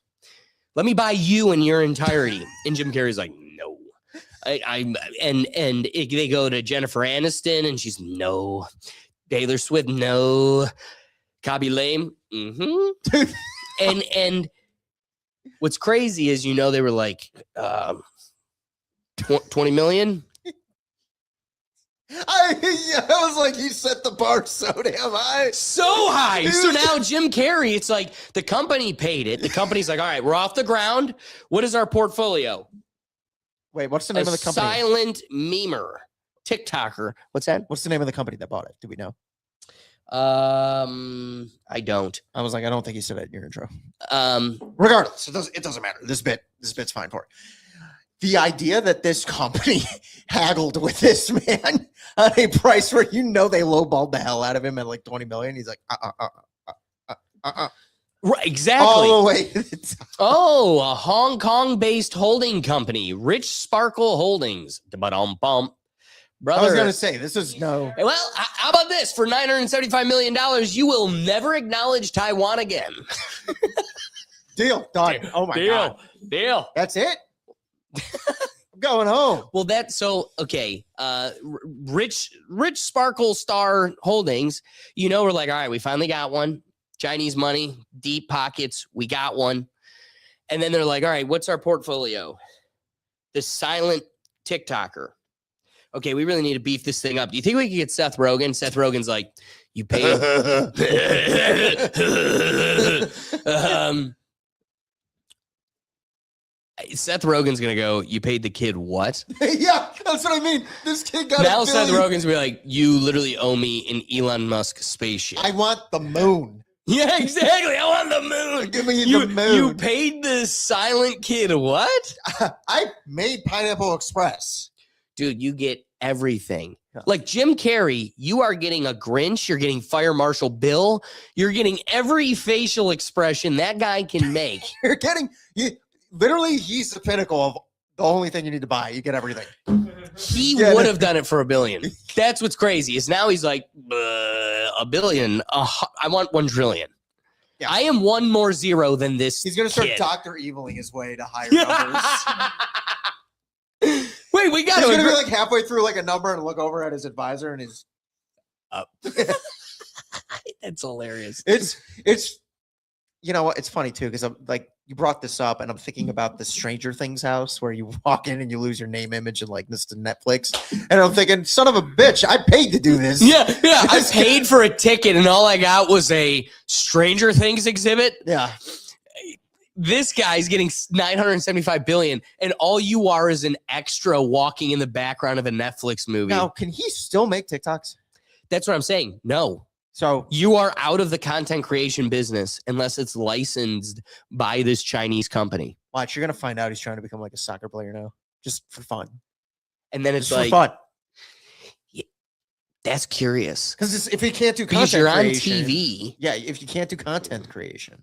Let me buy you in your entirety. And Jim Carrey's like, no. They go to Jennifer Aniston and she's no. Taylor Swift, no. Khaby Lame, mm-hmm. and what's crazy is, they were like, 20 million. I was like, you set the bar so damn high. So high. So now Jim Carrey, it's like the company paid it. The company's like, all right, we're off the ground. What is our portfolio? Wait, what's the name of the company? Silent memer. TikToker. What's that? What's the name of the company that bought it? Do we know? I don't. I was like, I don't think you said it in your intro. Regardless, it doesn't matter. This bit's fine for it. The idea that this company haggled with this man on a price where they lowballed the hell out of him at like 20 million. He's like, Right, exactly. all the way. Oh, a Hong Kong-based holding company, Rich Sparkle Holdings. Ba-dum-bum. Brother, I was gonna say this is no. Well, how about this? For $975 million, you will never acknowledge Taiwan again. Deal done. Oh my god. Deal. That's it. I'm going home. Well, okay. Rich Sparkle Star Holdings. We're like, all right, we finally got one. Chinese money, deep pockets. We got one. And then they're like, all right, what's our portfolio? The silent TikToker. Okay, we really need to beef this thing up. Do you think we could get Seth Rogen? Seth Rogen's like, you pay. Seth Rogen's going to go, you paid the kid what? Yeah, that's what I mean. This kid got now $1 Seth billion. Rogen's going to be like, you literally owe me an Elon Musk spaceship. I want the moon. Yeah, exactly. I want the moon. Give me the moon. You paid the silent kid what? I made Pineapple Express. Dude, you get everything. Like Jim Carrey, you are getting a Grinch, you're getting Fire Marshal Bill, you're getting every facial expression that guy can make. You're getting literally he's the pinnacle of the only thing you need to buy. You get everything. He would have done it for $1 billion. That's what's crazy. Is now he's like $1 billion. I want 1 trillion. Yeah. I am one more zero than this. He's gonna start kid. Dr. Eviling his way to higher numbers. Wait, we got He's gonna be like halfway through like a number and look over at his advisor and he's up. That's hilarious. It's you know what? It's funny too because I'm like you brought this up and I'm thinking about the Stranger Things house where you walk in and you lose your name, image, and likeness to Netflix. And I'm thinking, son of a bitch, I paid to do this. Yeah. I paid for a ticket and all I got was a Stranger Things exhibit. Yeah. This guy's getting 975 billion, and all you are is an extra walking in the background of a Netflix movie. Now, can he still make TikToks? That's what I'm saying. No. So you are out of the content creation business unless it's licensed by this Chinese company. Watch, you're gonna find out he's trying to become like a soccer player now, just for fun. And then it's just like for fun. Yeah, that's curious. Because if he can't do because content you're on creation, TV. Yeah, if you can't do content creation.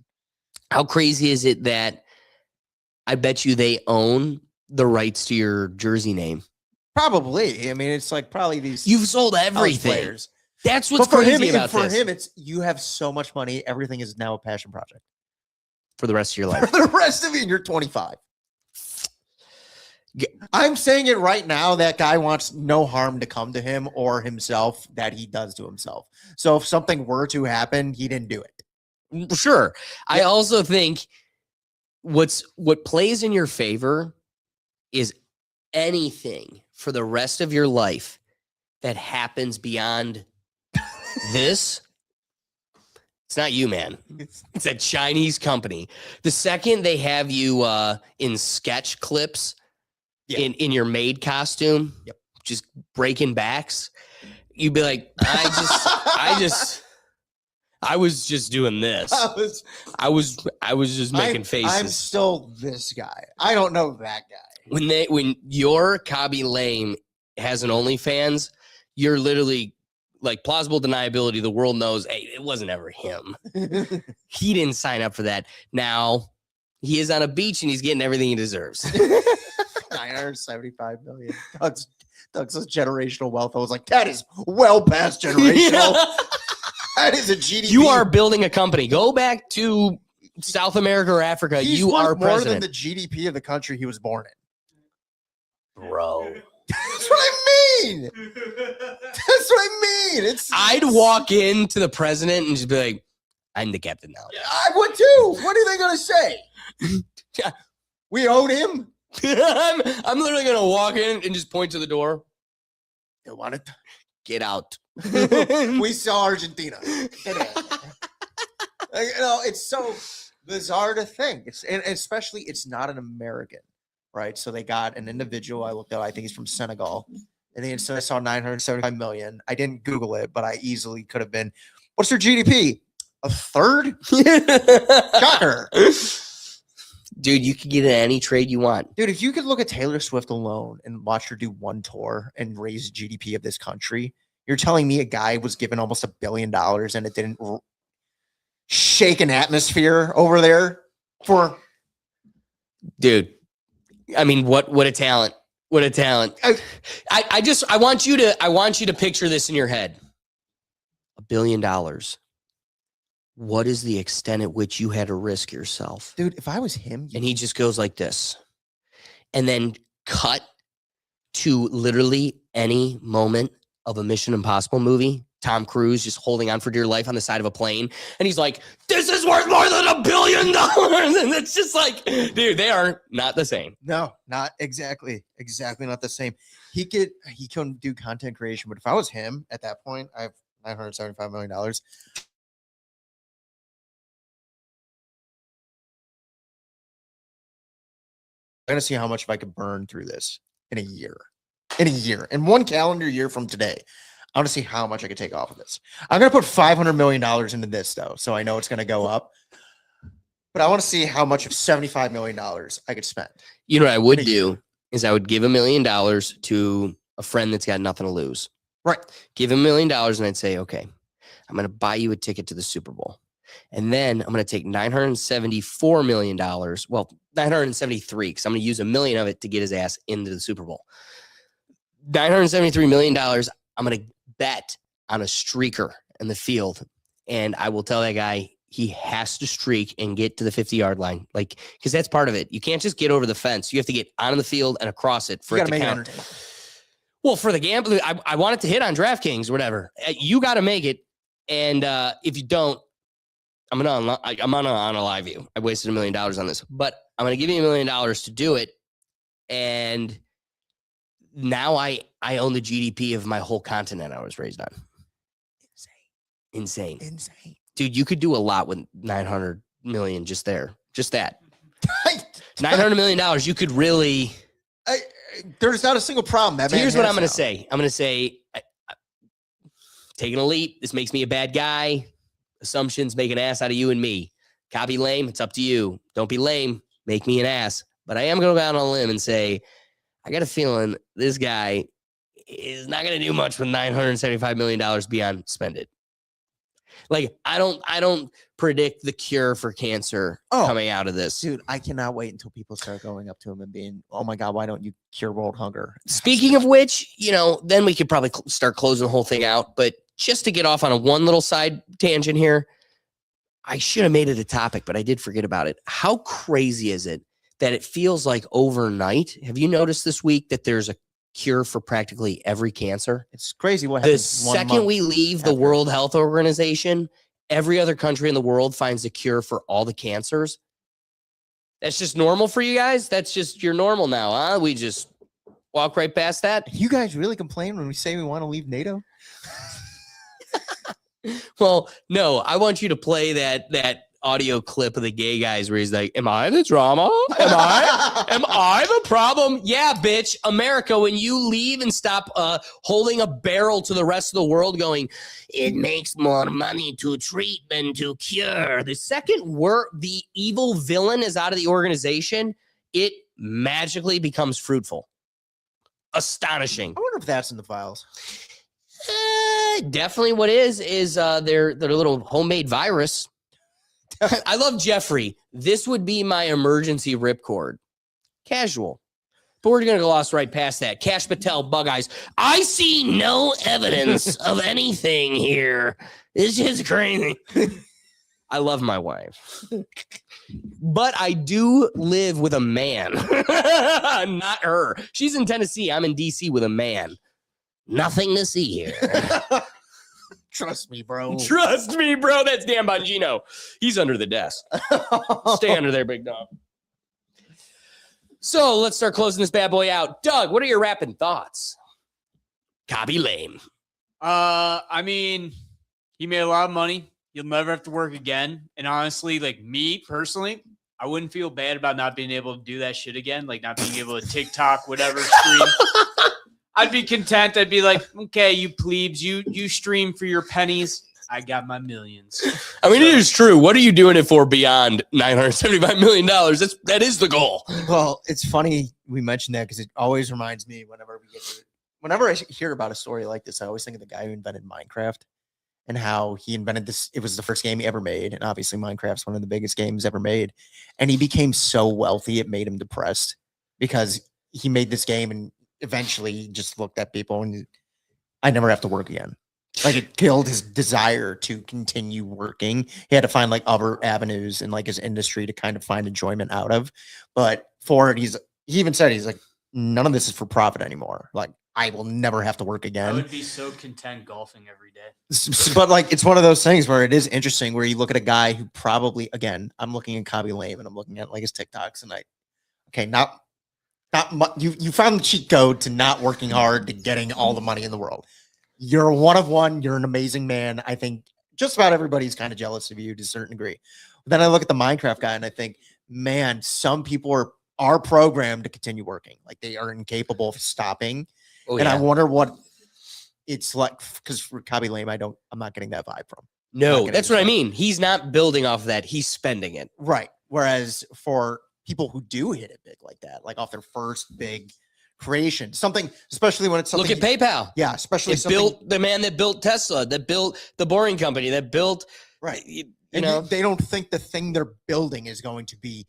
How crazy is it that I bet you they own the rights to your jersey name? Probably. I mean, it's like probably these. You've sold everything. Players. That's what's but for crazy him, about for this. him, it's you have so much money. Everything is now a passion project for the rest of your life. For the rest of it, you're 25. I'm saying it right now. That guy wants no harm to come to him or himself that he does to himself. So if something were to happen, he didn't do it. Sure. I also think what plays in your favor is anything for the rest of your life that happens beyond this. It's not you, man. It's a Chinese company. The second they have you in sketch clips in your maid costume, just breaking backs, you'd be like, I was just doing this. I was just making faces. I'm still this guy. I don't know that guy. When your Khaby Lame has an OnlyFans, you're literally like plausible deniability. The world knows, hey, it wasn't ever him. He didn't sign up for that. Now he is on a beach and he's getting everything he deserves. 975 million. Doug's generational wealth. I was like, that is well past generational. That is a GDP. You are building a company. Go back to South America or Africa. He's you are more president. than the GDP of the country he was born in. Bro. That's what I mean. That's what I mean. I'd walk into the president and just be like, I'm the captain now. I would too. What are they going to say? We own him? I'm literally going to walk in and just point to the door. You want it? Get out. We saw Argentina. It's so bizarre to think. And especially it's not an American, right? So they got an individual I looked at. I think he's from Senegal. And then I saw 975 million. I didn't Google it, but I easily could have been. What's their GDP? A third? Shocker. Dude, you could get in any trade you want. Dude, if you could look at Taylor Swift alone and watch her do one tour and raise GDP of this country, you're telling me a guy was given almost $1 billion and it didn't shake an atmosphere over there for. Dude, I mean, what a talent. What a talent. I want you to picture this in your head. $1 billion. What is the extent at which you had to risk yourself? Dude, if I was him. And he just goes like this. And then cut to literally any moment of a Mission Impossible movie. Tom Cruise just holding on for dear life on the side of a plane. And he's like, this is worth more than $1 billion. And it's just like, dude, they are not the same. No, not exactly. Exactly not the same. He couldn't do content creation. But if I was him at that point, I have $975 million. I'm going to see how much I could burn through this in a year. In one calendar year from today. I want to see how much I could take off of this. I'm going to put $500 million into this, though, so I know it's going to go up. But I want to see how much of $75 million I could spend. You know what I would do is I would give $1 million to a friend that's got nothing to lose. Right. Give him $1 million and I'd say, okay, I'm going to buy you a ticket to the Super Bowl. And then I'm going to take $974 million. Well, 973, because I'm going to use $1 million of it to get his ass into the Super Bowl. $973 million. I'm going to bet on a streaker in the field. And I will tell that guy he has to streak and get to the 50-yard line. Like, because that's part of it. You can't just get over the fence. You have to get on the field and across it for it to count. Well, for the gambling, I want it to hit on DraftKings or whatever. You got to make it. And if you don't, I'm gonna unalive you. I wasted $1 million on this, but I'm gonna give you $1 million to do it. And now I own the GDP of my whole continent I was raised on. Insane. Dude, you could do a lot with 900 million just there. Just that. $900 million, you could really. There's not a single problem. So here's what I'm going to say. I'm going to say, taking a leap. This makes me a bad guy. Assumptions make an ass out of you and me. Khaby lame. It's up to you. Don't be lame. Make me an ass. But I am going to go out on a limb and say, I got a feeling this guy is not going to do much with $975 million beyond spend it. Like, I don't predict the cure for cancer coming out of this. Dude, I cannot wait until people start going up to him and being, oh my God, why don't you cure world hunger? Speaking of which, then we could probably start closing the whole thing out. But just to get off on one little side tangent here, I should have made it a topic, but I did forget about it. How crazy is it that it feels like overnight? Have you noticed this week that there's a cure for practically every cancer? It's crazy what the happens. second we leave the World Health Organization, every other country in the world finds a cure for all the cancers. That's just normal for you guys? That's just your normal now, huh? We just walk right past that? You guys really complain when we say we want to leave NATO? Well, no, I want you to play that audio clip of the gay guys where he's like, am I the drama? Am I the problem? Yeah, bitch. America, when you leave and stop holding a barrel to the rest of the world going, it makes more money to treat than to cure. The second the evil villain is out of the organization, it magically becomes fruitful. Astonishing. I wonder if that's in the files. Definitely what is their little homemade virus. I love Jeffrey. This would be my emergency ripcord. Casual. But we're going to gloss right past that. Cash Patel, Bug Eyes. I see no evidence of anything here. It's just crazy. I love my wife. But I do live with a man. Not her. She's in Tennessee. I'm in D.C. with a man. Nothing to see here. Trust me, bro. Trust me, bro. That's Dan Bongino. He's under the desk. Stay under there, big dog. So let's start closing this bad boy out. Doug, what are your rapping thoughts? Khaby lame. I mean, he made a lot of money. You'll never have to work again. And honestly, like me personally, I wouldn't feel bad about not being able to do that shit again. Like not being able to TikTok, whatever, stream. I'd be content. I'd be like, okay, you plebes, you stream for your pennies. I got my millions. I mean, it is true. What are you doing it for beyond $975 million? That is the goal. Well, it's funny we mentioned that because it always reminds me whenever I hear about a story like this, I always think of the guy who invented Minecraft and how he invented this. It was the first game he ever made. And obviously Minecraft's one of the biggest games ever made. And he became so wealthy, it made him depressed because he made this game and eventually he just looked at people and I never have to work again. Like it killed his desire to continue working. He had to find like other avenues in like his industry to kind of find enjoyment out of. But for it, he even said, he's like, none of this is for profit anymore. Like I will never have to work again. I would be so content golfing every day. But like, it's one of those things where it is interesting where you look at a guy who probably, again, I'm looking at Khaby Lame and I'm looking at like his TikToks and you found the cheat code to not working hard to getting all the money in the world. You're one of one. You're an amazing man. I think just about everybody's kind of jealous of you to a certain degree. But then I look at the Minecraft guy and I think, man, some people are programmed to continue working. Like they are incapable of stopping. Oh, and yeah. I wonder what it's like because for Khaby Lame, I'm not getting that vibe from. No, that's what I mean. He's not building off of that. He's spending it. Right. Whereas for people who do hit it big like that, like off their first big creation. Something, especially when it's something. Look at PayPal. Yeah, especially It something. built the man that built Tesla, that built the Boring Company, that built right. You And know, they don't think the thing they're building is going to be.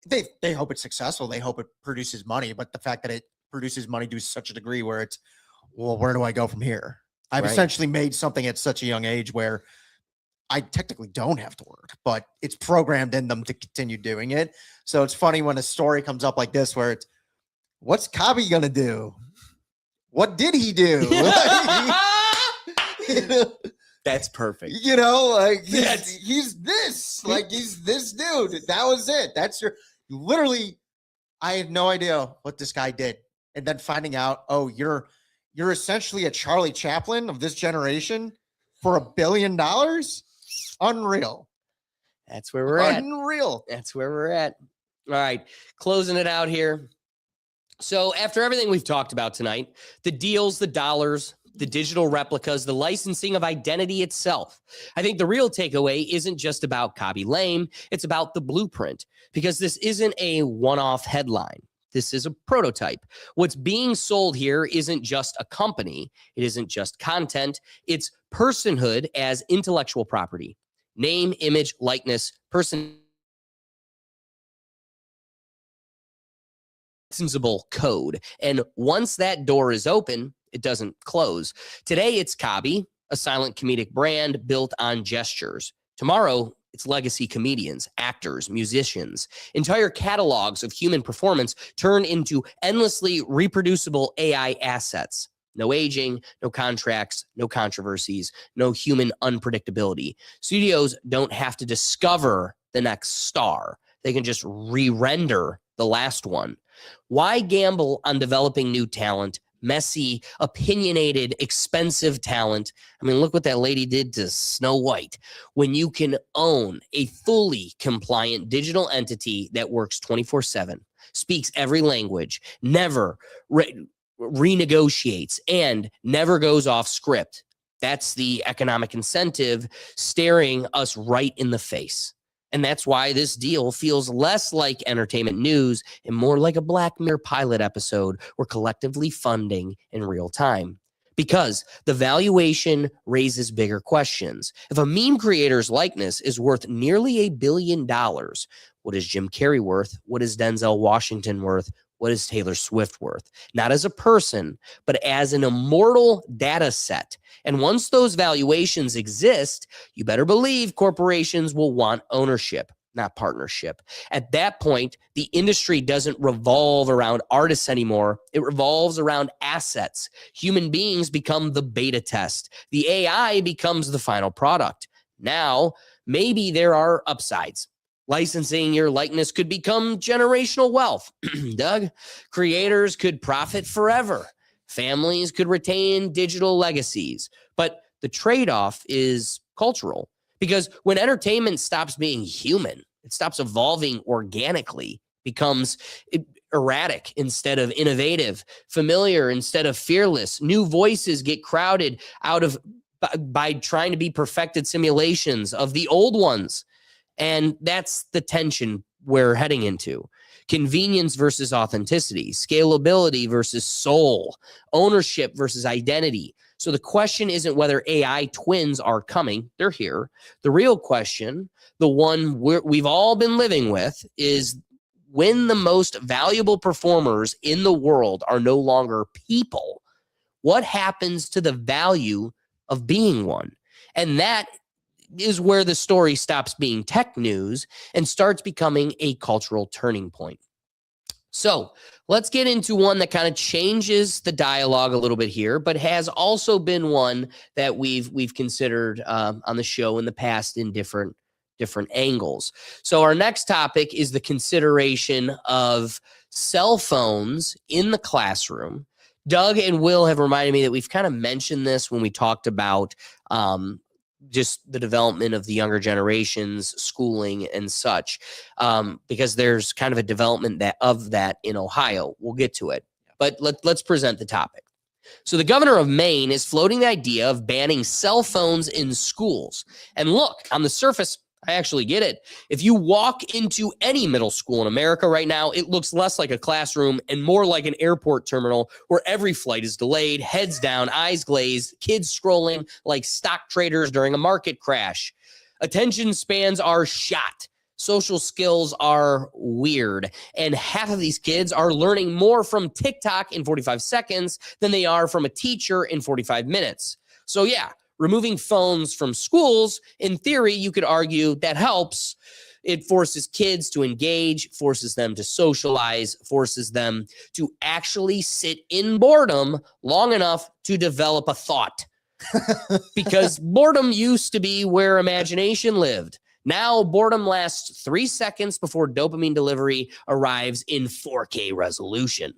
They hope it's successful. They hope it produces money, but the fact that it produces money to such a degree where it's, well, where do I go from here? I've Right. essentially made something at such a young age where I technically don't have to work, but it's programmed in them to continue doing it. So it's funny when a story comes up like this, where it's, what's Khaby gonna do? What did he do? That's perfect. You know, like he's this, like he's this dude. That was it. That's your literally. I had no idea what this guy did, and then finding out, oh, you're essentially a Charlie Chaplin of this generation for $1 billion. Unreal. That's where we're at. Unreal. That's where we're at. All right, closing it out here. So after everything we've talked about tonight, the deals, the dollars, the digital replicas, the licensing of identity itself, I think the real takeaway isn't just about Khaby Lame, it's about the blueprint, because this isn't a one-off headline. This is a prototype. What's being sold here isn't just a company. It isn't just content. It's personhood as intellectual property. Name, image, likeness, licensable code. And once that door is open, it doesn't close. Today, it's Khaby, a silent comedic brand built on gestures. Tomorrow, it's legacy comedians, actors, musicians, entire catalogs of human performance turned into endlessly reproducible AI assets. No aging, no contracts, no controversies, no human unpredictability. Studios don't have to discover the next star. They can just re-render the last one. Why gamble on developing new talent, messy, opinionated, expensive talent? I mean, look what that lady did to Snow White. When you can own a fully compliant digital entity that works 24/7, speaks every language, never renegotiates, and never goes off script. That's the economic incentive staring us right in the face. And that's why this deal feels less like entertainment news and more like a Black Mirror pilot episode we're collectively funding in real time. Because the valuation raises bigger questions. If a meme creator's likeness is worth nearly $1 billion, what is Jim Carrey worth? What is Denzel Washington worth? What is Taylor Swift worth? Not as a person, but as an immortal data set. And once those valuations exist, you better believe corporations will want ownership, not partnership. At that point, the industry doesn't revolve around artists anymore. It revolves around assets. Human beings become the beta test. The AI becomes the final product. Now, maybe there are upsides. Licensing your likeness could become generational wealth. Doug, creators could profit forever. Families could retain digital legacies. But the trade-off is cultural. Because when entertainment stops being human, it stops evolving organically, becomes erratic instead of innovative, familiar instead of fearless. New voices get crowded out of by trying to be perfected simulations of the old ones. And that's the tension we're heading into. Convenience versus authenticity, scalability versus soul, ownership versus identity. So the question isn't whether AI twins are coming. They're here. The real question, the one we've all been living with, is when the most valuable performers in the world are no longer people, what happens to the value of being one? And that is where the story stops being tech news and starts becoming a cultural turning point. So let's get into one that kind of changes the dialogue a little bit here, but has also been one that we've considered on the show in the past in different angles. So our next topic is the consideration of cell phones in the classroom. Doug and Will have reminded me that we've kind of mentioned this when we talked about just the development of the younger generations, schooling and such, because there's kind of a development of that in Ohio. We'll get to it, but let's present the topic. So the governor of Maine is floating the idea of banning cell phones in schools. And look, on the surface, I actually get it. If you walk into any middle school in America right now, it looks less like a classroom and more like an airport terminal where every flight is delayed, heads down, eyes glazed, kids scrolling like stock traders during a market crash. Attention spans are shot. Social skills are weird. And half of these kids are learning more from TikTok in 45 seconds than they are from a teacher in 45 minutes. So yeah, removing phones from schools, in theory, you could argue that helps. It forces kids to engage, forces them to socialize, forces them to actually sit in boredom long enough to develop a thought. Because boredom used to be where imagination lived. Now, boredom lasts 3 seconds before dopamine delivery arrives in 4K resolution.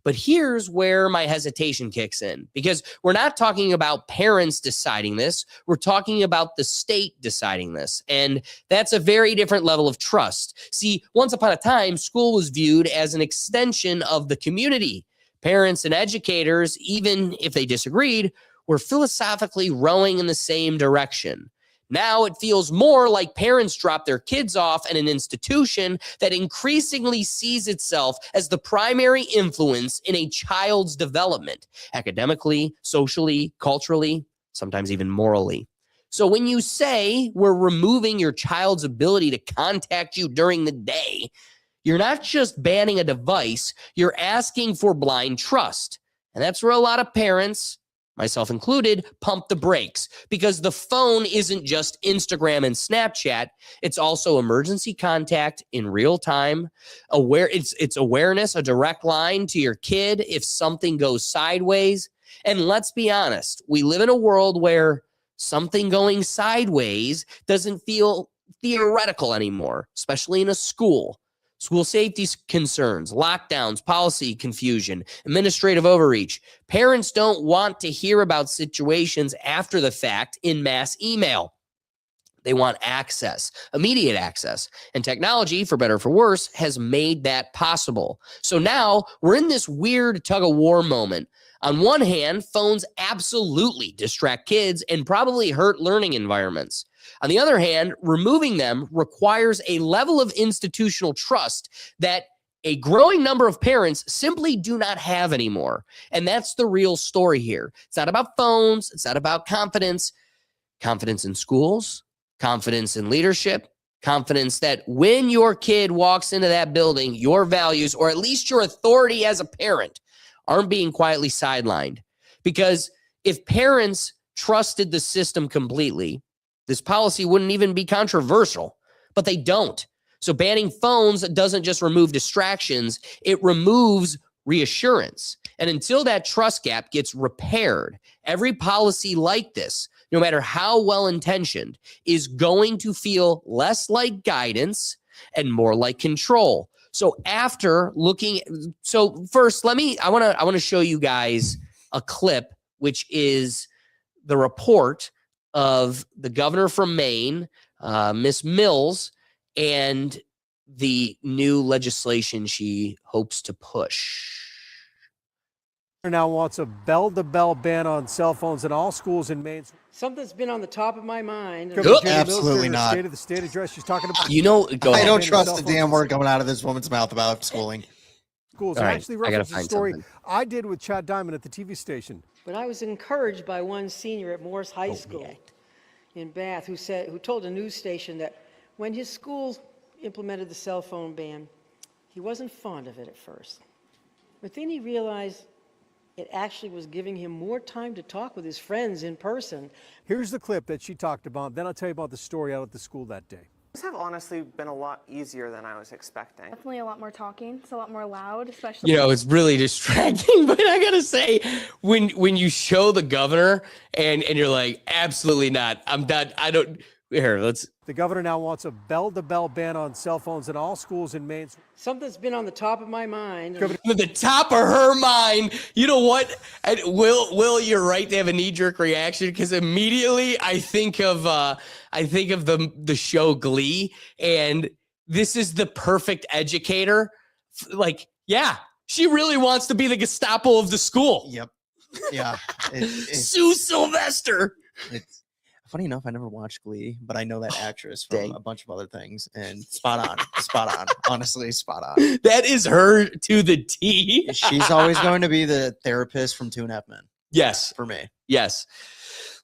But here's where my hesitation kicks in, because we're not talking about parents deciding this. We're talking about the state deciding this. And that's a very different level of trust. See, once upon a time, school was viewed as an extension of the community. Parents and educators, even if they disagreed, were philosophically rowing in the same direction. Now it feels more like parents drop their kids off at an institution that increasingly sees itself as the primary influence in a child's development, academically, socially, culturally, sometimes even morally. So when you say we're removing your child's ability to contact you during the day, you're not just banning a device, you're asking for blind trust. And that's where a lot of parents, myself included, pump the brakes, because the phone isn't just Instagram and Snapchat. It's also emergency contact in real time. It's awareness, a direct line to your kid if something goes sideways. And let's be honest, we live in a world where something going sideways doesn't feel theoretical anymore, especially in a school. School safety concerns, lockdowns, policy confusion, administrative overreach. Parents don't want to hear about situations after the fact in mass email. They want access, immediate access. And technology, for better or for worse, has made that possible. So now we're in this weird tug-of-war moment. On one hand, phones absolutely distract kids and probably hurt learning environments. On the other hand, removing them requires a level of institutional trust that a growing number of parents simply do not have anymore. And that's the real story here. It's not about phones. It's not about confidence. Confidence in schools, confidence in leadership, confidence that when your kid walks into that building, your values, or at least your authority as a parent, aren't being quietly sidelined. Because if parents trusted the system completely, this policy wouldn't even be controversial, but they don't. So banning phones doesn't just remove distractions, it removes reassurance. And until that trust gap gets repaired, every policy like this, no matter how well-intentioned, is going to feel less like guidance and more like control. So first, I want to show you guys a clip, which is the report of the governor from Maine, Miss Mills, and the new legislation she hopes to push. Now wants a bell-to-bell ban on cell phones in all schools in Maine. Something's been on the top of my mind. Absolutely not. State of the state address. She's talking about. I don't trust a damn word coming out of this woman's mouth about schooling. Schools. Right, Actually references a story I did with Chad Diamond at the TV station. But I was encouraged by one senior at Morse High School in Bath who told a news station that when his school implemented the cell phone ban, he wasn't fond of it at first. But then he realized it actually was giving him more time to talk with his friends in person. Here's the clip that she talked about. Then I'll tell you about the story out at the school that day. These have honestly been a lot easier than I was expecting. Definitely a lot more talking. It's a lot more loud, especially. It's really distracting, but I gotta say, when you show the governor and you're like, absolutely not. I'm done. I don't. Here, let's. The governor now wants a bell-to-bell ban on cell phones in all schools in Maine. Something's been on the top of my mind. The top of her mind. You know what? Will, you're right to have a knee-jerk reaction, because immediately I think of the show Glee, and this is the perfect educator. Like, yeah, she really wants to be the Gestapo of the school. Yep. Yeah. Sue Sylvester. Funny enough, I never watched Glee, but I know that actress from a bunch of other things. And spot on. Honestly, spot on. That is her to the T. She's always going to be the therapist from 2.5 Men. Yes. For me. Yes.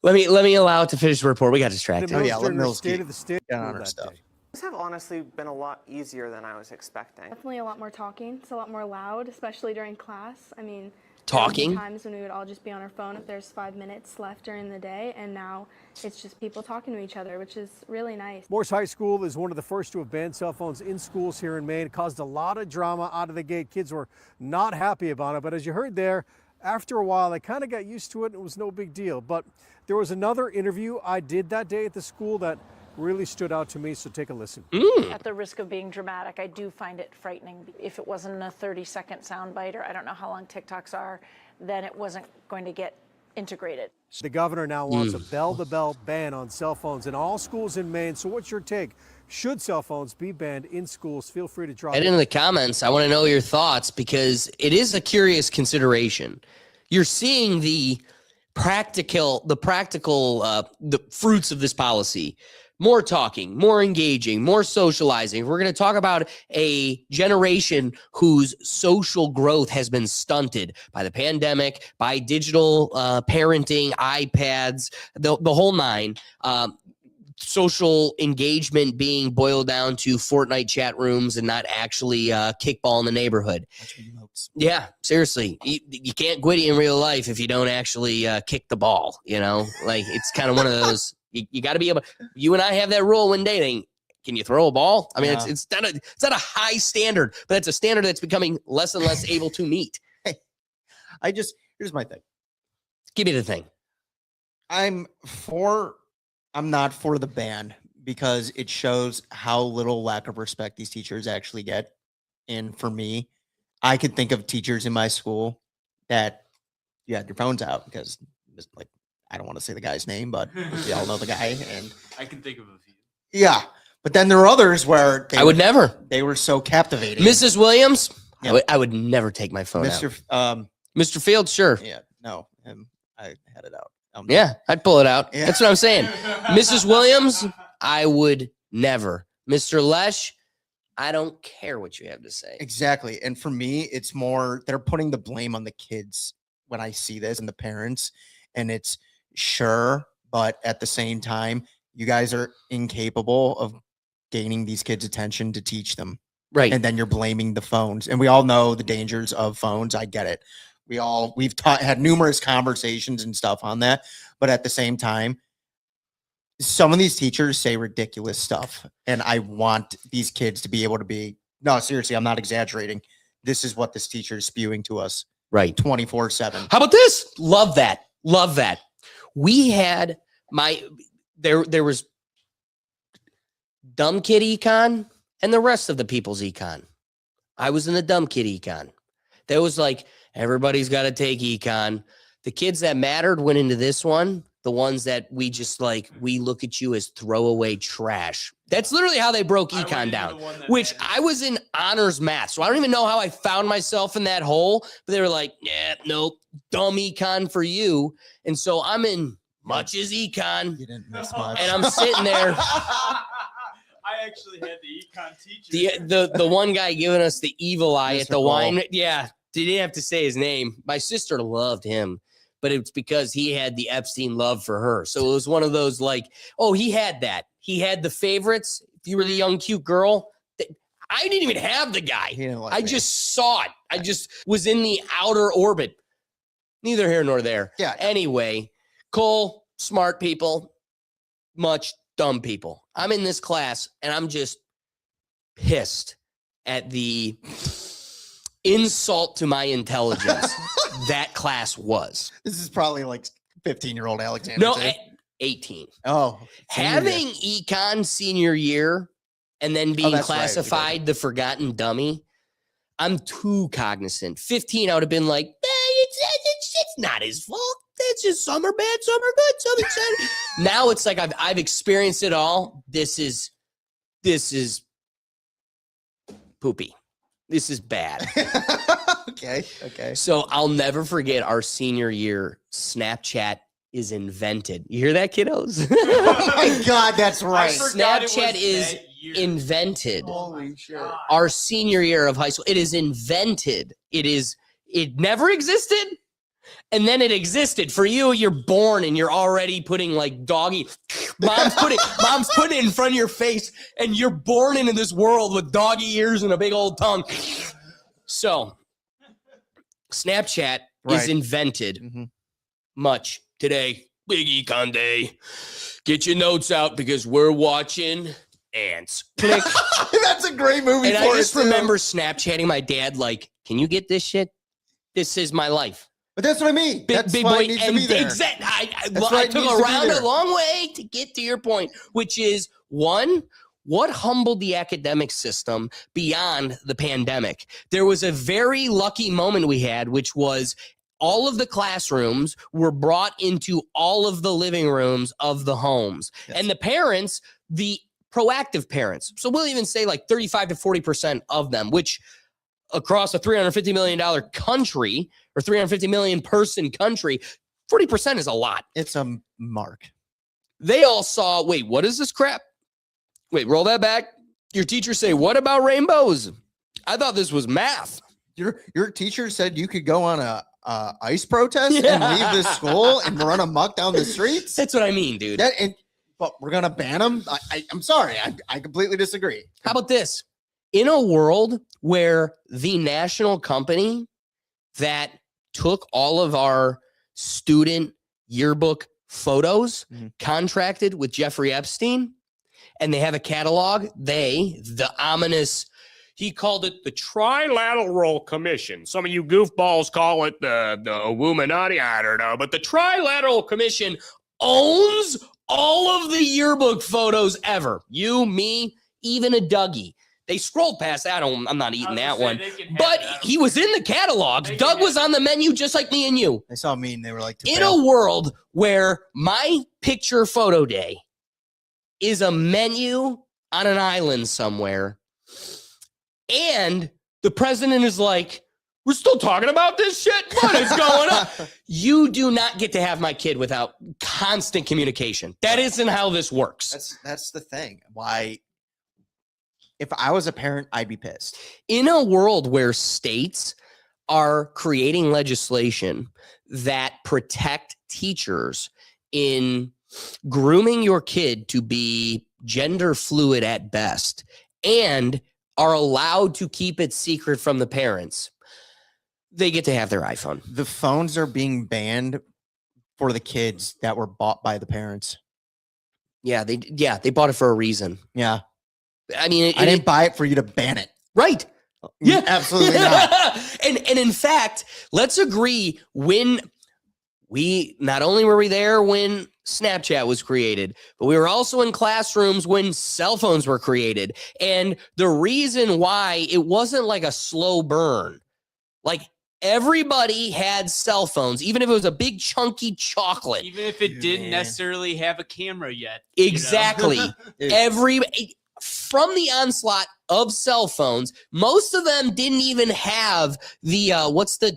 Let me allow it to finish the report. We got distracted. Oh, yeah. Let Mills State of the State get on her stuff. Things have honestly been a lot easier than I was expecting. Definitely a lot more talking. It's a lot more loud, especially during class. I mean, talking. There were times when we would all just be on our phone if there's 5 minutes left during the day, and now it's just people talking to each other, which is really nice. Morse High School is one of the first to have banned cell phones in schools here in Maine. It caused a lot of drama out of the gate. Kids were not happy about it, but as you heard there, after a while, they kind of got used to it and it was no big deal. But there was another interview I did that day at the school that really stood out to me, so take a listen. At the risk of being dramatic, I do find it frightening. If it wasn't a 30-second soundbite, or I don't know how long TikToks are, then it wasn't going to get integrated. The governor now wants a bell-to-bell ban on cell phones in all schools in Maine. So what's your take? Should cell phones be banned in schools? Feel free to drop it into the comments. I want to know your thoughts because it is a curious consideration. You're seeing the practical the fruits of this policy. More talking, more engaging, more socializing. We're going to talk about a generation whose social growth has been stunted by the pandemic, by digital parenting, iPads, the whole nine. Social engagement being boiled down to Fortnite chat rooms and not actually kickball in the neighborhood. Yeah, seriously. You can't quit in real life if you don't actually kick the ball, you know? Like, it's kind of one of those... You got to be able. You and I have that rule when dating. Can you throw a ball? I mean, it's not a high standard, but it's a standard that's becoming less and less able to meet. Hey, here's my thing. Give me the thing. I'm not for the ban because it shows how little lack of respect these teachers actually get. And for me, I could think of teachers in my school that you had your phones out because like. I don't want to say the guy's name, but we all know the guy. And I can think of a few. Yeah. But then there are others where I would never. They were so captivating. Mrs. Williams, yeah. I would never take my phone out. Mr. Fields, sure. Yeah. No. I had it out. Yeah, I'd pull it out. Yeah. That's what I'm saying. Mrs. Williams, I would never. Mr. Lesh, I don't care what you have to say. Exactly. And for me, it's more they're putting the blame on the kids when I see this and the parents. And it's sure, but at the same time, you guys are incapable of gaining these kids' attention to teach them. Right. And then you're blaming the phones. And we all know the dangers of phones. I get it. We've had numerous conversations and stuff on that. But at the same time, some of these teachers say ridiculous stuff. And I want these kids to be able to be, no, seriously, I'm not exaggerating. This is what this teacher is spewing to us. Right. 24/7. How about this? Love that. Love that. We had there was dumb kid econ and the rest of the people's econ. I was in the dumb kid econ. There was like, everybody's got to take econ. The kids that mattered went into this one. The ones that we just like, we look at you as throwaway trash. That's literally how they broke econ down, which I was in honors math. So I don't even know how I found myself in that hole, but they were like, yeah, nope, dumb econ for you. And so I'm in much as econ. You didn't miss much. And I'm sitting there. I actually had the econ teacher. The one guy giving us the evil eye at the Paul. wine. Yeah. Didn't have to say his name. My sister loved him, but it's because he had the Epstein love for her. So it was one of those like, oh, he had that. He had the favorites. If you were the young, cute girl, I didn't even have the guy. Like I just saw it. I just was in the outer orbit. Neither here nor there. Yeah. Anyway, Cole, smart people, much dumb people. I'm in this class and I'm just pissed at the insult to my intelligence that class was. This is probably like 15-year-old Alexander. No, too. 18. Oh, having econ senior year and then being that's right, classified the forgotten dummy. I'm too cognizant. 15, I would have been like, it's not his fault. It's just some are bad, some are good, some excited. Now it's like I've experienced it all. This is poopy. This is bad. Okay. So I'll never forget our senior year Snapchat is invented. You hear that, kiddos? Oh my God, that's right. Snapchat is invented. Holy shit. Our senior year of high school. It is invented. It never existed. And then it existed. For you, you're born and you're already putting like doggy. Mom's putting it in front of your face, and you're born into this world with doggy ears and a big old tongue. So, Snapchat is invented much today. Big Econ Day. Get your notes out because we're watching Ants. Click. That's a great movie. And I just remember Snapchatting my dad, like, can you get this shit? This is my life. But that's what I mean. That's big why boy. it needs to be there. Exactly. I Why it took needs to be around there. a long way to get to your point, which is one, what humbled the academic system beyond the pandemic? There was a very lucky moment we had, which was all of the classrooms were brought into all of the living rooms of the homes. Yes. And the parents, the proactive parents, so we'll even say like 35 to 40% of them, which across a $350 million country or 350 million person country, 40% is a lot. It's a mark. They all saw, wait, what is this crap? Wait, roll that back. Your teacher say, what about rainbows? I thought this was math. Your teacher said you could go on a ICE protest and leave the school and run amok down the streets? That's what I mean, dude. But we're going to ban them? I'm sorry. I completely disagree. How about this? In a world where the national company that took all of our student yearbook photos contracted with Jeffrey Epstein, and they have a catalog, the ominous, he called it the Trilateral Commission. Some of you goofballs call it the Illuminati, I don't know, but the Trilateral Commission owns all of the yearbook photos ever. You, me, even a Dougie. They scrolled past that. I'm not eating that one. But he was in the catalog. Doug was on the menu just like me and you. They saw me and they were like, in a world where my picture photo day is a menu on an island somewhere, and the president is like, we're still talking about this shit? What is going on? You do not get to have my kid without constant communication. That isn't how this works. That's the thing. Why? If I was a parent, I'd be pissed. In a world where states are creating legislation that protect teachers in grooming your kid to be gender fluid at best and are allowed to keep it secret from the parents, they get to have their iPhone. The phones are being banned for the kids that were bought by the parents. Yeah, they bought it for a reason. Yeah. I mean, I didn't buy it for you to ban it. Right. Yeah, absolutely not. and in fact, let's agree, when not only were we there when Snapchat was created, but we were also in classrooms when cell phones were created. And the reason why it wasn't like a slow burn, like everybody had cell phones, even if it was a big chunky chocolate. Even if it didn't necessarily have a camera yet. Exactly. From the onslaught of cell phones, most of them didn't even have the what's the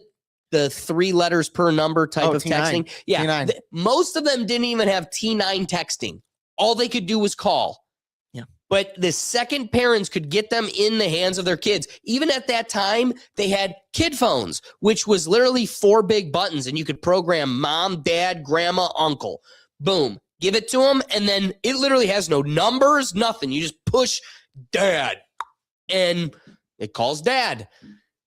3 letters per number type of T9. texting. Yeah, T9. Most of them didn't even have T9 texting. All they could do was call. Yeah. But the second parents could get them in the hands of their kids, even at that time, they had kid phones, which was literally 4 big buttons, and you could program mom, dad, grandma, uncle. Boom. Give it to them, and then it literally has no numbers, nothing. You just push dad, and it calls dad.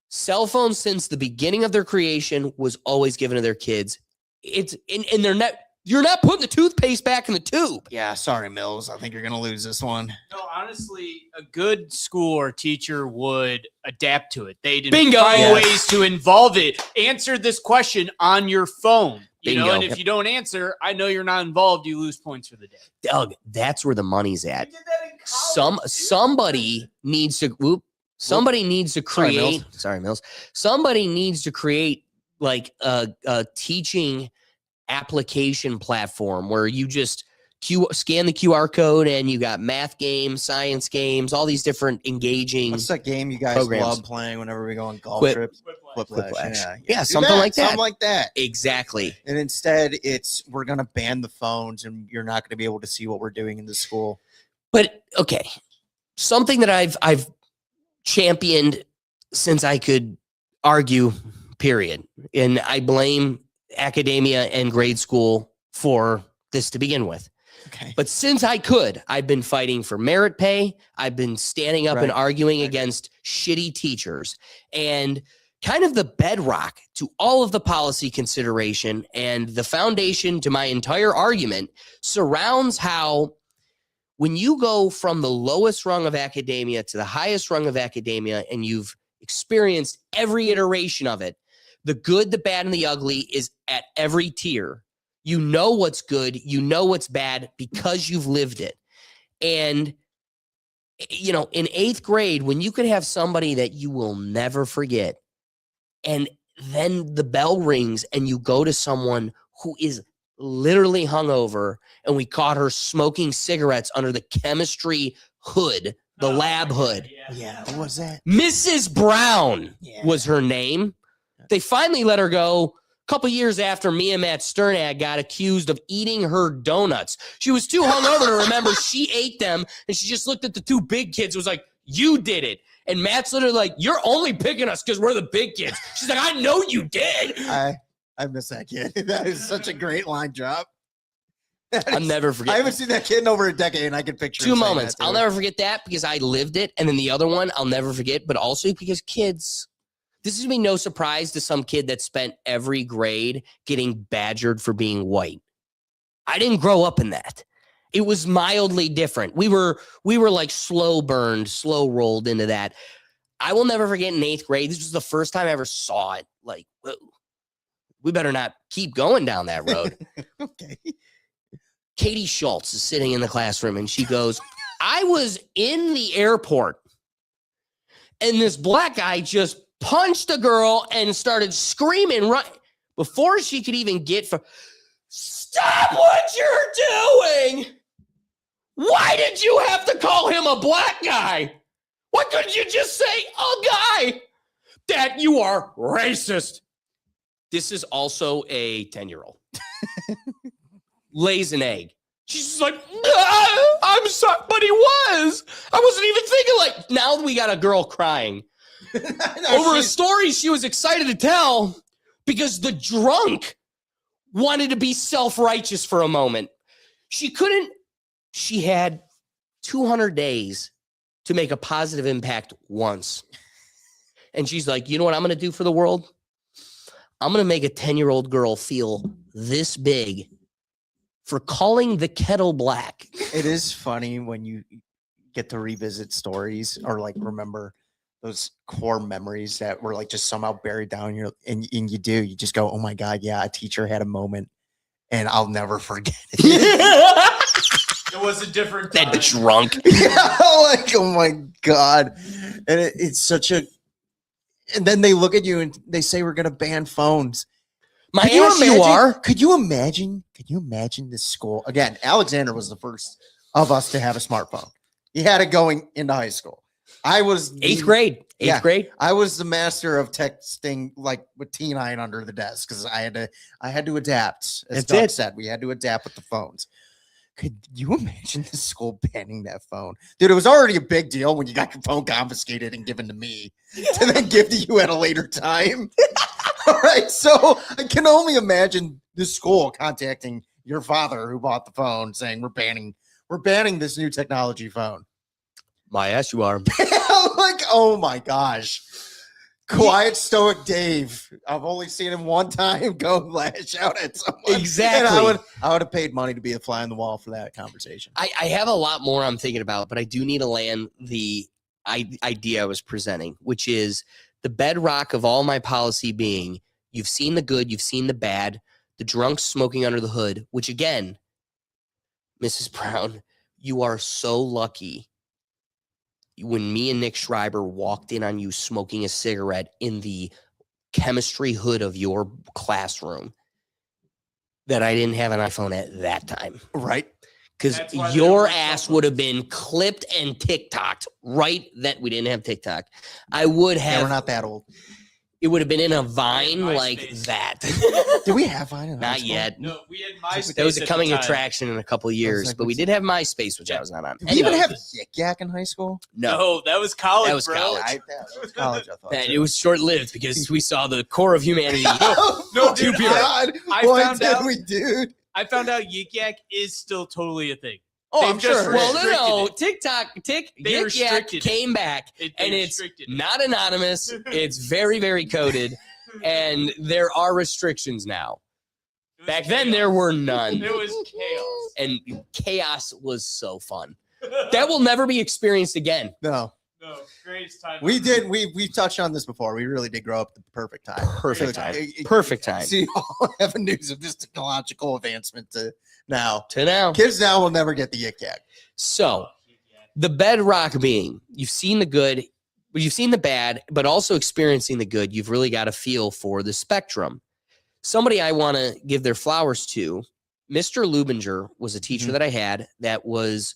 Cell phones, since the beginning of their creation, was always given to their kids. And they're not. You're not putting the toothpaste back in the tube. Yeah, sorry, Mills. I think you're gonna lose this one. No, honestly, a good school or teacher would adapt to it. They didn't Bingo. find Yes. ways to involve it. Answer this question on your phone. You know, Bingo. and if you don't answer, I know you're not involved. You lose points for the day. Doug, that's where the money's at. Somebody needs to create. Sorry, Mills. Somebody needs to create like a teaching application platform where you just scan the QR code and you got math games, science games, all these different engaging. What's that game you guys programs. love playing whenever we go on golf Quip. trips? Quiplash. Yeah, Do something like that. Something like that. Exactly. And instead, we're going to ban the phones and you're not going to be able to see what we're doing in the school. But okay, something that I've championed since I could argue, period. And I blame academia and grade school for this to begin with. Okay. But since I could, I've been fighting for merit pay. I've been standing up and arguing against shitty teachers. And kind of the bedrock to all of the policy consideration and the foundation to my entire argument surrounds how when you go from the lowest rung of academia to the highest rung of academia and you've experienced every iteration of it, the good, the bad, and the ugly is at every tier. You know what's good, you know what's bad because you've lived it. And, you know, in 8th grade, when you could have somebody that you will never forget, and then the bell rings and you go to someone who is literally hungover, and we caught her smoking cigarettes under the chemistry hood, the lab hood. Yeah, what was that? Mrs. Brown was her name. They finally let her go a couple years after me and Matt Sternad got accused of eating her donuts. She was too hungover to remember she ate them, and she just looked at the 2 big kids and was like, "You did it." And Matt's literally like, "You're only picking us because we're the big kids." She's like, "I know you did." I miss that kid. That is such a great line drop. I'll never forget. I haven't seen that kid in over a decade, and I can picture 2 him saying moments. that to I'll her. never forget that because I lived it. And then the other one I'll never forget, but also because kids, this is me no surprise to some kid that spent every grade getting badgered for being white. I didn't grow up in that. It was mildly different. We were like slow burned, slow rolled into that. I will never forget in 8th grade. This was the first time I ever saw it. Like, whoa, we better not keep going down that road. Okay. Katie Schultz is sitting in the classroom and she goes, "I was in the airport and this black guy just punched a girl and started screaming right before she could even get for stop what you're doing. Why did you have to call him a black guy? Why couldn't you just say a guy? That you are racist." This is also a 10-year-old. Lays an egg. She's just like, I'm sorry, but he was. I wasn't even thinking like, now we got a girl crying over a story she was excited to tell because the drunk wanted to be self-righteous for a moment. She had 200 days to make a positive impact once. And she's like, you know what I'm going to do for the world? I'm going to make a 10-year-old girl feel this big for calling the kettle black. It is funny when you get to revisit stories or like remember those core memories that were like just somehow buried down here. And you just go, oh my God, yeah, a teacher had a moment and I'll never forget it. It was a different time. That drunk. Yeah, like, oh my God. And it's such a, and then they look at you and they say, we're going to ban phones. My ass you are. Could you imagine this school? Again, Alexander was the first of us to have a smartphone. He had it going into high school. I was 8th grade. 8th grade. I was the master of texting like with T9 under the desk because I had to adapt. As Doug said, we had to adapt with the phones. Could you imagine the school banning that phone? Dude, it was already a big deal when you got your phone confiscated and given to me to then give to you at a later time. All right, so I can only imagine the school contacting your father who bought the phone saying we're banning this new technology phone. My ass you are. Like, oh my gosh. Quiet stoic Dave. I've only seen him one time go lash out at someone. Exactly. And I would have paid money to be a fly on the wall for that conversation. I have a lot more I'm thinking about, but I do need to land the idea I was presenting, which is the bedrock of all my policy being you've seen the good, you've seen the bad, the drunks smoking under the hood, which again, Mrs. Brown, you are so lucky when me and Nick Schreiber walked in on you smoking a cigarette in the chemistry hood of your classroom that I didn't have an iPhone at that time. Right. Because your ass would have been clipped and TikToked right that we didn't have TikTok. I would have. Yeah, we're not that old. It would have been in a Vine like that. Did we have Vine in high Not school? yet. No, we had MySpace. That was a at the coming time. attraction in a couple of years, but we did have MySpace, which I was not on. Did we even have Yik Yak in high school? No, that was college. That was bro. college. That was college, I thought. And too. it was short-lived because we saw the core of humanity. No, Too dude, pure. I found out Yik Yak is still totally a thing. Oh, They've I'm just sure. Well, restricted no, it. TikTok, They Yik Yak restricted it. came back, They and it's restricted it. not anonymous. It's very, very coded, and there are restrictions now. Back then, there were none, It was chaos. and chaos was so fun. That will never be experienced again. No. No, greatest time. We did. We've touched on this before. We really did grow up at the perfect time. Perfect So time. it- Perfect time. See all avenues of this technological advancement to now. To now. Kids now will never get the Yik Yak. So, the bedrock being you've seen the good, you've seen the bad, but also experiencing the good, you've really got a feel for the spectrum. Somebody I want to give their flowers to, Mr. Lubinger was a teacher that I had that was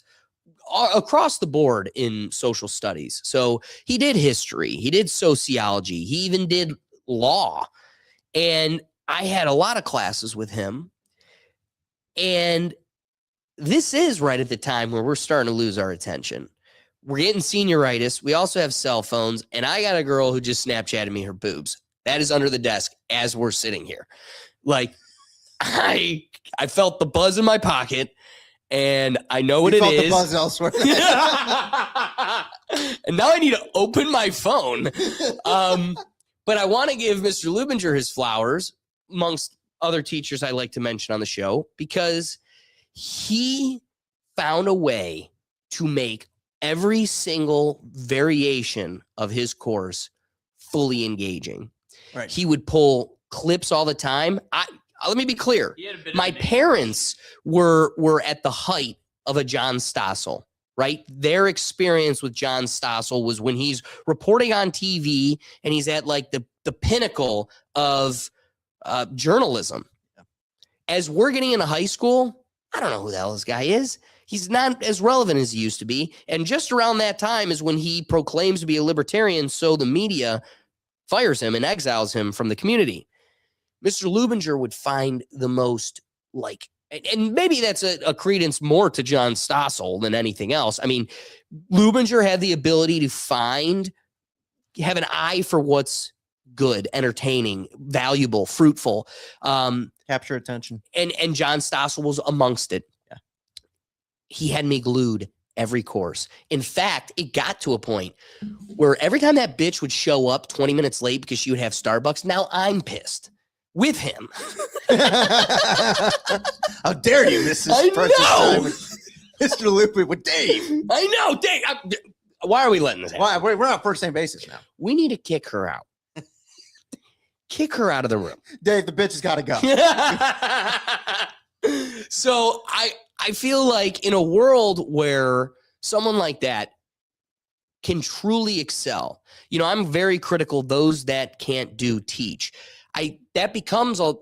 across the board in social studies. So he did history, he did sociology, he even did law. And I had a lot of classes with him. And this is right at the time where we're starting to lose our attention. We're getting senioritis. We also have cell phones. And I got a girl who just Snapchatted me her boobs. That is under the desk as we're sitting here. Like, I felt the buzz in my pocket. And I know what You it felt is. the buzz elsewhere. And now I need to open my phone. But I want to give Mr. Lubinger his flowers, amongst other teachers I like to mention on the show, because he found a way to make every single variation of his course fully engaging. Right. He would pull clips all the time. Let me be clear. My parents were at the height of a John Stossel, right? Their experience with John Stossel was when he's reporting on TV and he's at like the pinnacle of journalism. As we're getting into high school, I don't know who the hell this guy is. He's not as relevant as he used to be. And just around that time is when he proclaims to be a libertarian, so the media fires him and exiles him from the community. Mr. Lubinger would find the most, like, and maybe that's a credence more to John Stossel than anything else. I mean, Lubinger had the ability to have an eye for what's good, entertaining, valuable, fruitful. Capture attention. And John Stossel was amongst it. Yeah. He had me glued every course. In fact, it got to a point where every time that bitch would show up 20 minutes late because she would have Starbucks, now I'm pissed with him. How dare you miss this precious time with Mr. Lupin with Dave? I know, Dave. Why are we letting this happen? Why? We're on first name basis now. We need to kick her out. Kick her out of the room. Dave, the bitch has got to go. So I feel like in a world where someone like that can truly excel, you know, I'm very critical of those that can't teach. That becomes a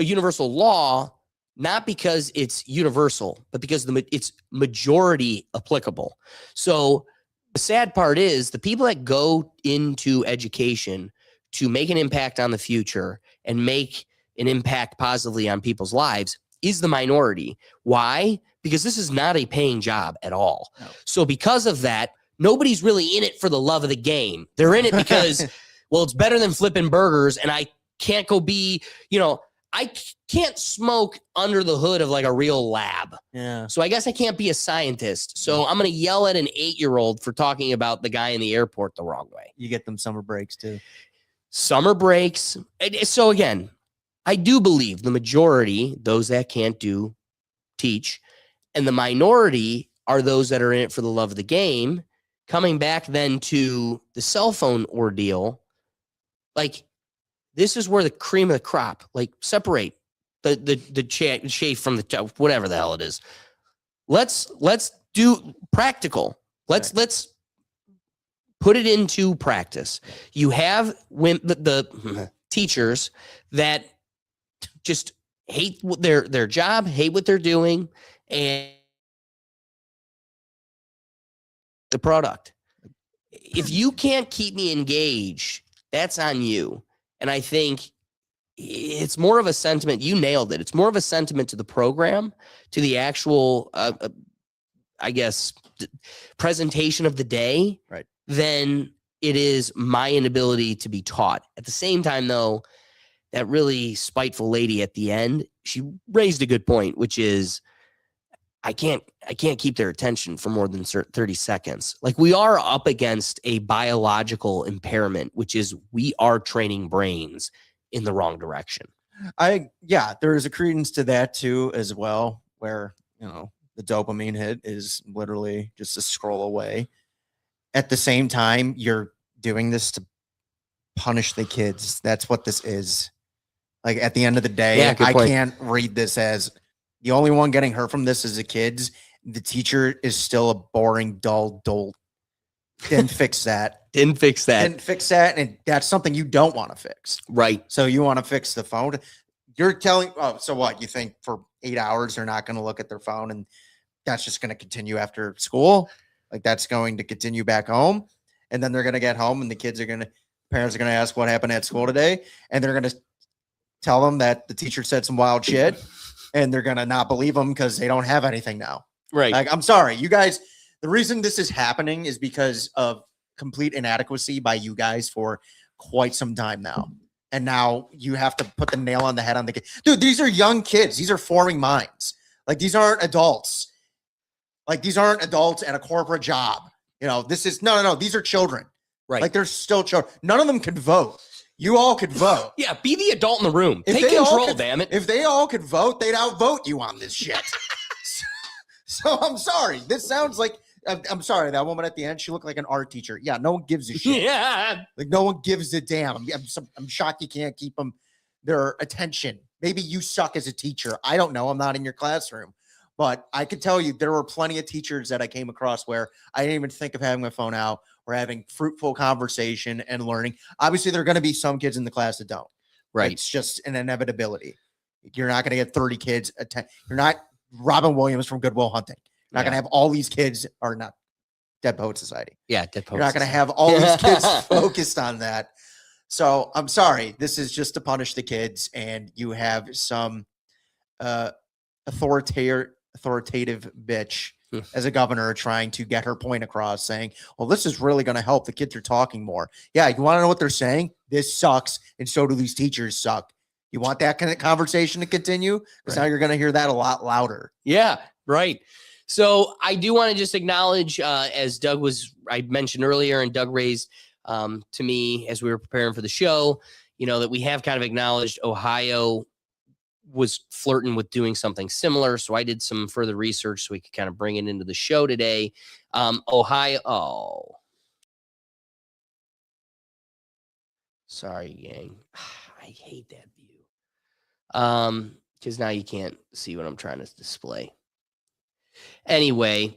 universal law, not because it's universal, but because it's majority applicable. So the sad part is the people that go into education to make an impact on the future and make an impact positively on people's lives is the minority. Why? Because this is not a paying job at all. No. So because of that, nobody's really in it for the love of the game. They're in it because, well, it's better than flipping burgers, and I can't go be, I can't smoke under the hood of like a real lab. Yeah. So I guess I can't be a scientist. So I'm going to yell at an 8-year-old for talking about the guy in the airport the wrong way. You get them summer breaks too. Summer breaks. So again, I do believe the majority, those that can't teach, and the minority are those that are in it for the love of the game. Coming back then to the cell phone ordeal, like this is where the cream of the crop, like separate the chaff from the whatever the hell it is. Let's do practical. Let's put it into practice. You have the teachers that just hate their job, hate what they're doing, and the product. If you can't keep me engaged that's on you. And I think it's more of a sentiment. You nailed it. It's more of a sentiment to the program, to the actual, I guess, presentation of the day, right, than it is my inability to be taught. At the same time, though, that really spiteful lady at the end, she raised a good point, which is I can't keep their attention for more than 30 seconds. Like, we are up against a biological impairment, which is we are training brains in the wrong direction. There is a credence to that too, as well, where, the dopamine hit is literally just a scroll away. At the same time, you're doing this to punish the kids. That's what this is. Like, at the end of the day, I can't read this as the only one getting hurt from this is the kids. The teacher is still a boring, dull dolt. Didn't fix that. Didn't fix that. And that's something you don't want to fix. Right. So you want to fix the phone. You're telling, so what? You think for 8 hours they're not going to look at their phone and that's just going to continue after school? Like, that's going to continue back home? And then they're going to get home and the parents are going to ask what happened at school today. And they're going to tell them that the teacher said some wild shit. And they're going to not believe them because they don't have anything now. Right. Like, I'm sorry, you guys, the reason this is happening is because of complete inadequacy by you guys for quite some time now. And now you have to put the nail on the head on the kid. Dude, these are young kids. These are forming minds. Like, these aren't adults. Like, these aren't adults at a corporate job. This is, no. These are children. Right. Like, they're still children. None of them could vote. You all could vote. Yeah, be the adult in the room. Take control, damn it. If they all could vote, they'd outvote you on this shit. So I'm sorry. This sounds like, I'm sorry, that woman at the end, she looked like an art teacher. Yeah, no one gives a shit. Yeah. Like, no one gives a damn. I'm shocked you can't keep them their attention. Maybe you suck as a teacher. I don't know. I'm not in your classroom. But I could tell you there were plenty of teachers that I came across where I didn't even think of having my phone out or having fruitful conversation and learning. Obviously, there are going to be some kids in the class that don't. Right. It's just an inevitability. You're not going to get 30 kids. You're not Robin Williams from Good Will Hunting. You're not going to have all these kids, or not Dead Poet Society. Yeah, Dead Poet You're not going to Society. have all these kids focused on that. So I'm sorry. This is just to punish the kids, and you have some authoritative bitch as a governor trying to get her point across, saying, well, this is really going to help. The kids are talking more. Yeah, you want to know what they're saying? This sucks, and so do these teachers suck. You want that kind of conversation to continue? Because now you're going to hear that a lot louder. Yeah, right. So I do want to just acknowledge, as I mentioned earlier, and Doug raised to me as we were preparing for the show, that we have kind of acknowledged Ohio was flirting with doing something similar. So I did some further research so we could kind of bring it into the show today. Ohio. Sorry, gang. I hate that view. Because now you can't see what I'm trying to display. Anyway.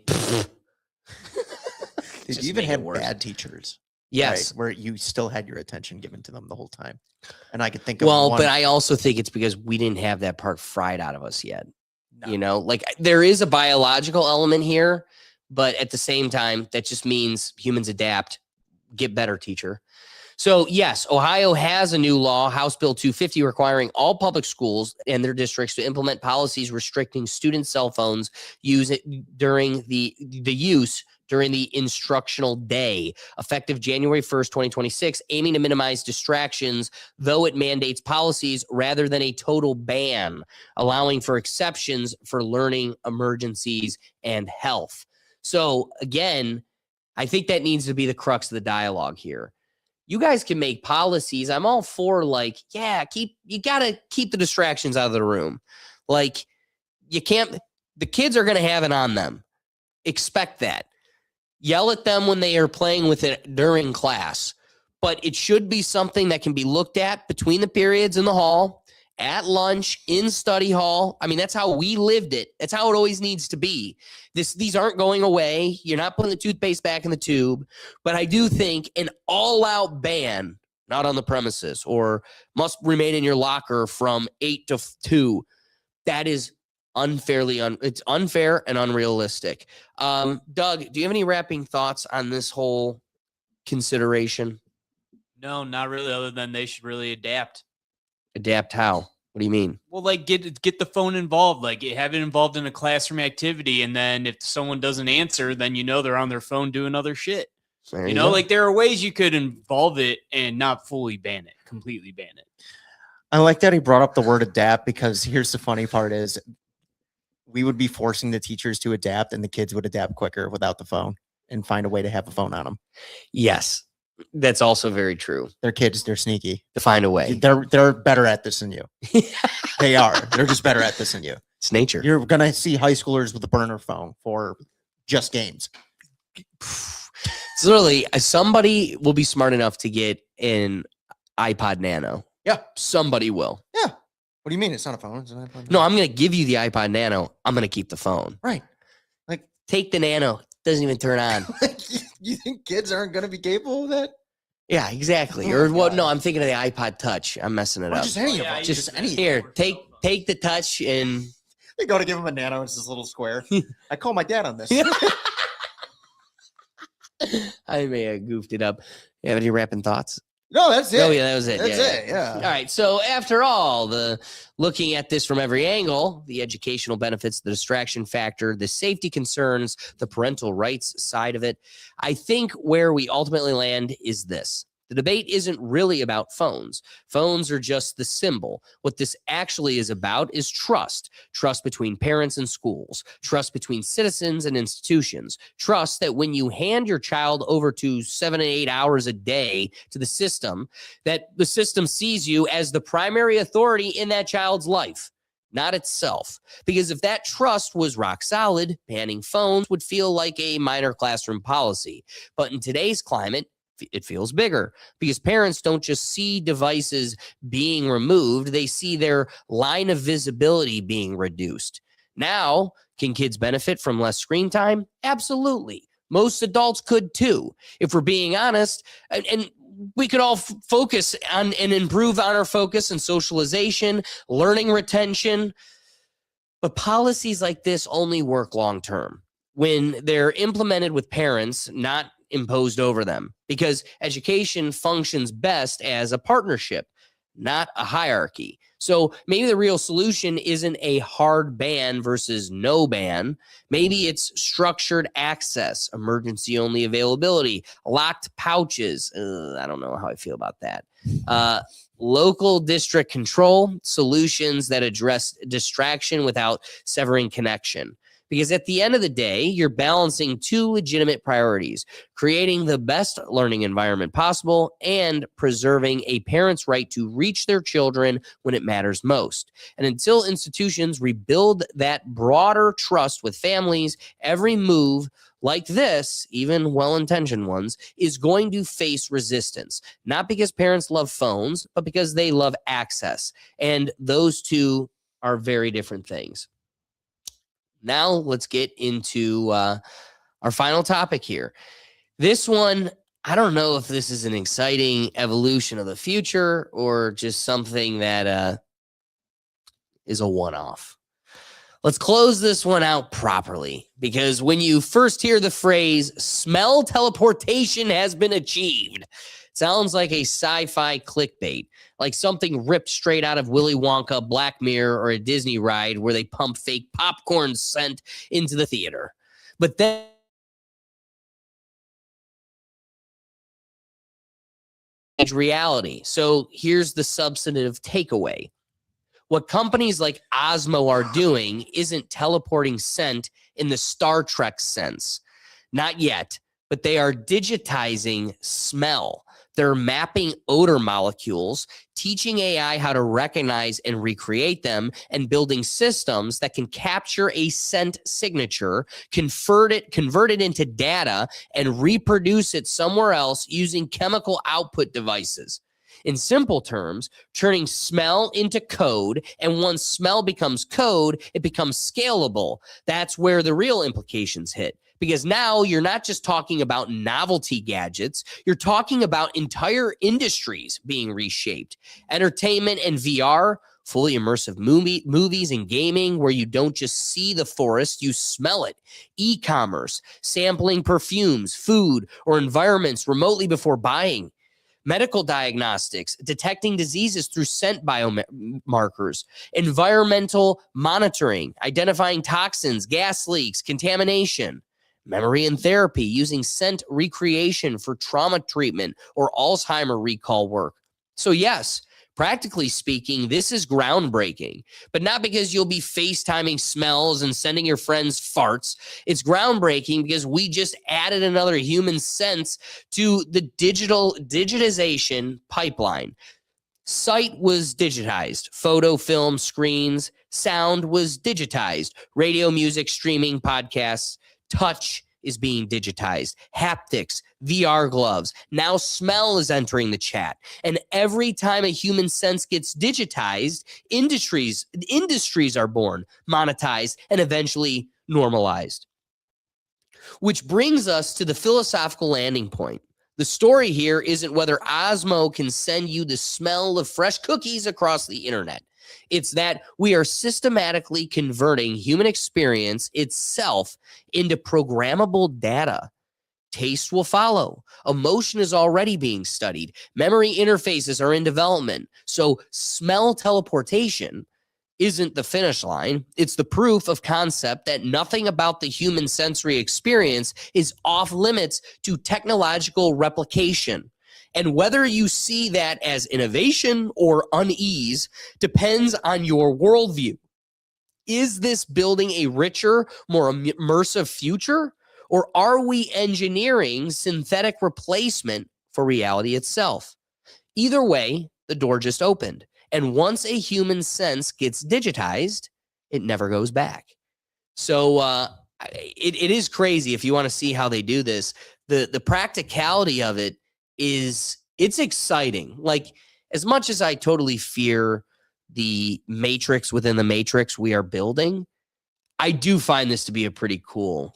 Did you even have bad teachers? Yes. Right, where you still had your attention given to them the whole time. And I could think of one. But I also think it's because we didn't have that part fried out of us yet. No. Like, there is a biological element here, but at the same time, that just means humans adapt. Get better, teacher. So, yes, Ohio has a new law, House Bill 250, requiring all public schools and their districts to implement policies restricting student cell phones during the instructional day, effective January 1st, 2026, aiming to minimize distractions, though it mandates policies rather than a total ban, allowing for exceptions for learning, emergencies, and health. So, again, I think that needs to be the crux of the dialogue here. You guys can make policies. I'm all for, like, you got to keep the distractions out of the room. Like, the kids are going to have it on them. Expect that. Yell at them when they are playing with it during class, but it should be something that can be looked at between the periods in the hall, at lunch, in study hall. I mean, that's how we lived it. That's how it always needs to be. These aren't going away. You're not putting the toothpaste back in the tube, but I do think an all-out ban, not on the premises, or must remain in your locker from 8 to 2, that is it's unfair and unrealistic. Doug, do you have any wrapping thoughts on this whole consideration? No, not really. Other than they should really adapt. Adapt how? What do you mean? Well, like get the phone involved, like have it involved in a classroom activity, and then if someone doesn't answer, then they're on their phone doing other shit. There You you know, go. like there are ways you could involve it and not fully ban it, completely ban it. I like that he brought up the word adapt, because here's the funny part is we would be forcing the teachers to adapt and the kids would adapt quicker without the phone and find a way to have a phone on them. Yes, that's also very true. They're kids. They're sneaky. To find a way. They're better at this than you. They are. They're just better at this than you. It's nature. You're going to see high schoolers with a burner phone for just games. It's literally somebody will be smart enough to get an iPod Nano. Yeah. Somebody will. Yeah. What do you mean? It's not a phone. It's an iPod. No, I'm going to give you the iPod Nano. I'm going to keep the phone. Right. Like, take the Nano. Doesn't even turn on. You think kids aren't going to be capable of that? Yeah, exactly. Oh Or my what? God. No, I'm thinking of the iPod Touch. I'm messing it Or up. just any of them. Just any. here, take the Touch and They go to give him a Nano. It's this little square. I call my dad on this. I may have goofed it up. You have any rapping thoughts? No, that's it. Oh yeah, that was it. That's it. Yeah. All right. So after all, the looking at this from every angle, the educational benefits, the distraction factor, the safety concerns, the parental rights side of it, I think where we ultimately land is this. The debate isn't really about phones. Phones are just the symbol. What this actually is about is trust. Trust between parents and schools. Trust between citizens and institutions. Trust that when you hand your child over to 7 and 8 hours a day to the system, that the system sees you as the primary authority in that child's life, not itself. Because if that trust was rock solid, banning phones would feel like a minor classroom policy. But in today's climate, it feels bigger because parents don't just see devices being removed. They see their line of visibility being reduced. Now, can kids benefit from less screen time? Absolutely. Most adults could too. If we're being honest, and we could all focus on and improve on our focus and socialization, learning retention. But policies like this only work long term when they're implemented with parents, not imposed over them, because education functions best as a partnership, not a hierarchy. So maybe the real solution isn't a hard ban versus no ban. Maybe it's structured access, emergency only availability, locked pouches. I don't know how I feel about that. Local district control, solutions that address distraction without severing connection. Because at the end of the day, you're balancing two legitimate priorities, creating the best learning environment possible and preserving a parent's right to reach their children when it matters most. And until institutions rebuild that broader trust with families, every move like this, even well-intentioned ones, is going to face resistance. Not because parents love phones, but because they love access. And those two are very different things. Now let's get into our final topic here. This one, I don't know if this is an exciting evolution of the future or just something that is a one-off. Let's close this one out properly, because when you first hear the phrase "smell teleportation has been achieved," it sounds like a sci-fi clickbait, like something ripped straight out of Willy Wonka, Black Mirror, or a Disney ride where they pump fake popcorn scent into the theater. But then reality. So here's the substantive takeaway. What companies like Osmo are doing isn't teleporting scent in the Star Trek sense. Not yet, but they are digitizing smell. They're mapping odor molecules, teaching AI how to recognize and recreate them, and building systems that can capture a scent signature, convert it into data, and reproduce it somewhere else using chemical output devices. In simple terms, turning smell into code, and once smell becomes code, it becomes scalable. That's where the real implications hit. Because now you're not just talking about novelty gadgets, you're talking about entire industries being reshaped. Entertainment and VR, fully immersive movies and gaming where you don't just see the forest, you smell it. E-commerce, sampling perfumes, food, or environments remotely before buying. medical diagnostics, detecting diseases through scent biomarkers, environmental monitoring, identifying toxins, gas leaks, contamination, memory and therapy, using scent recreation for trauma treatment or Alzheimer recall work. So yes, practically speaking, this is groundbreaking, but not because you'll be FaceTiming smells and sending your friends farts. It's groundbreaking because we just added another human sense to the digitization pipeline. Sight was digitized, photo, film, screens, sound was digitized, radio, music, streaming, podcasts, touch is being digitized, haptics, VR gloves. Now smell is entering the chat. And every time a human sense gets digitized, industries are born, monetized, and eventually normalized. Which brings us to the philosophical landing point. The story here isn't whether Osmo can send you the smell of fresh cookies across the internet. It's that we are systematically converting human experience itself into programmable data. Taste will follow. Emotion is already being studied. Memory interfaces are in development. So smell teleportation isn't the finish line. It's the proof of concept that nothing about the human sensory experience is off limits to technological replication. And whether you see that as innovation or unease depends on your worldview. Is this building a richer, more immersive future? Or are we engineering synthetic replacement for reality itself? Either way, the door just opened. And once a human sense gets digitized, it never goes back. So it is crazy if you want to see how they do this. The practicality of it is, it's exciting. Like, as much as I totally fear the matrix within the matrix we are building, I do find this to be a pretty cool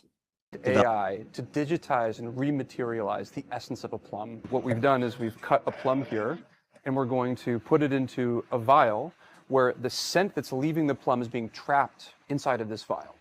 AI to digitize and rematerialize the essence of a plum. What we've done is we've cut a plum here, and we're going to put it into a vial where the scent that's leaving the plum is being trapped inside of this vial.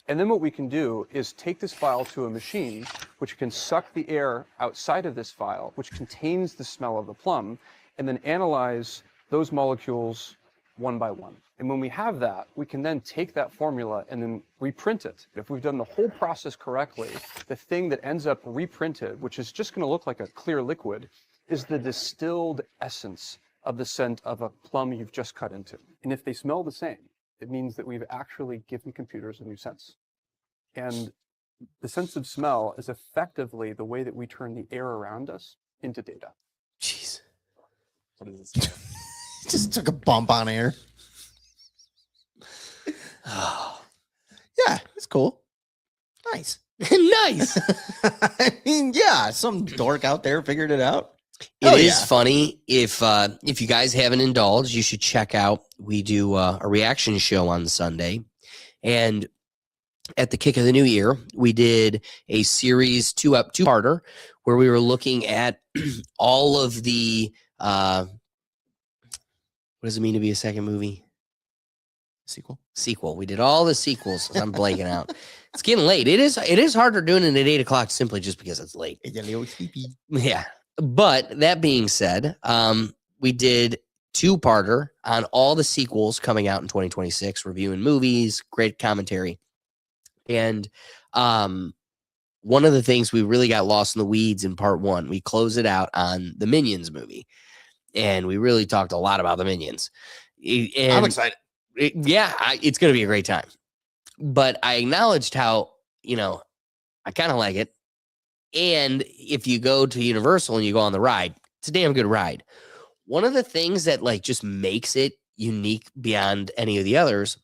And then what we can do is take this vial to a machine which can suck the air outside of this vial, which contains the smell of the plum, and then analyze those molecules one by one. And when we have that, we can then take that formula and then reprint it. If we've done the whole process correctly, the thing that ends up reprinted, which is just going to look like a clear liquid, is the distilled essence of the scent of a plum you've just cut into. And if they smell the same, it means that we've actually given computers a new sense. And the sense of smell is effectively the way that we turn the air around us into data. Jeez. What is this? Just took a bump on air. Yeah, it's cool. Nice. Nice. I mean, yeah, some dork out there figured it out. It is funny. If you guys haven't indulged, you should check out. We do a reaction show on Sunday, and at the kick of the new year, we did a series two-parter where we were looking at all of the what does it mean to be a second movie? Sequel. We did all the sequels. I'm blanking out. It's getting late. It is harder doing it at 8 o'clock simply just because it's late. Yeah. But that being said, we did two-parter on all the sequels coming out in 2026, reviewing movies, great commentary. And one of the things we really got lost in the weeds in part one, we closed it out on the Minions movie. And we really talked a lot about the Minions. And I'm excited. It's going to be a great time. But I acknowledged how, I kind of like it. And if you go to Universal and you go on the ride, it's a damn good ride. One of the things that just makes it unique beyond any of the others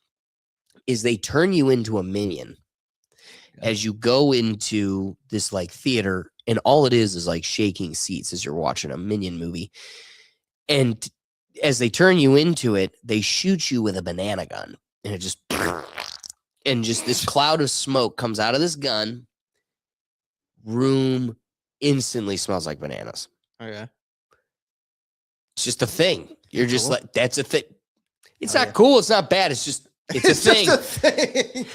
is they turn you into a minion as you go into this theater, and all it is shaking seats as you're watching a Minion movie. And as they turn you into it, they shoot you with a banana gun, and it just this cloud of smoke comes out of this gun. Room instantly smells like bananas. Okay. It's just a thing. You're just cool. That's a thing. It's not cool. It's not bad. It's just, it's a thing. Just a thing.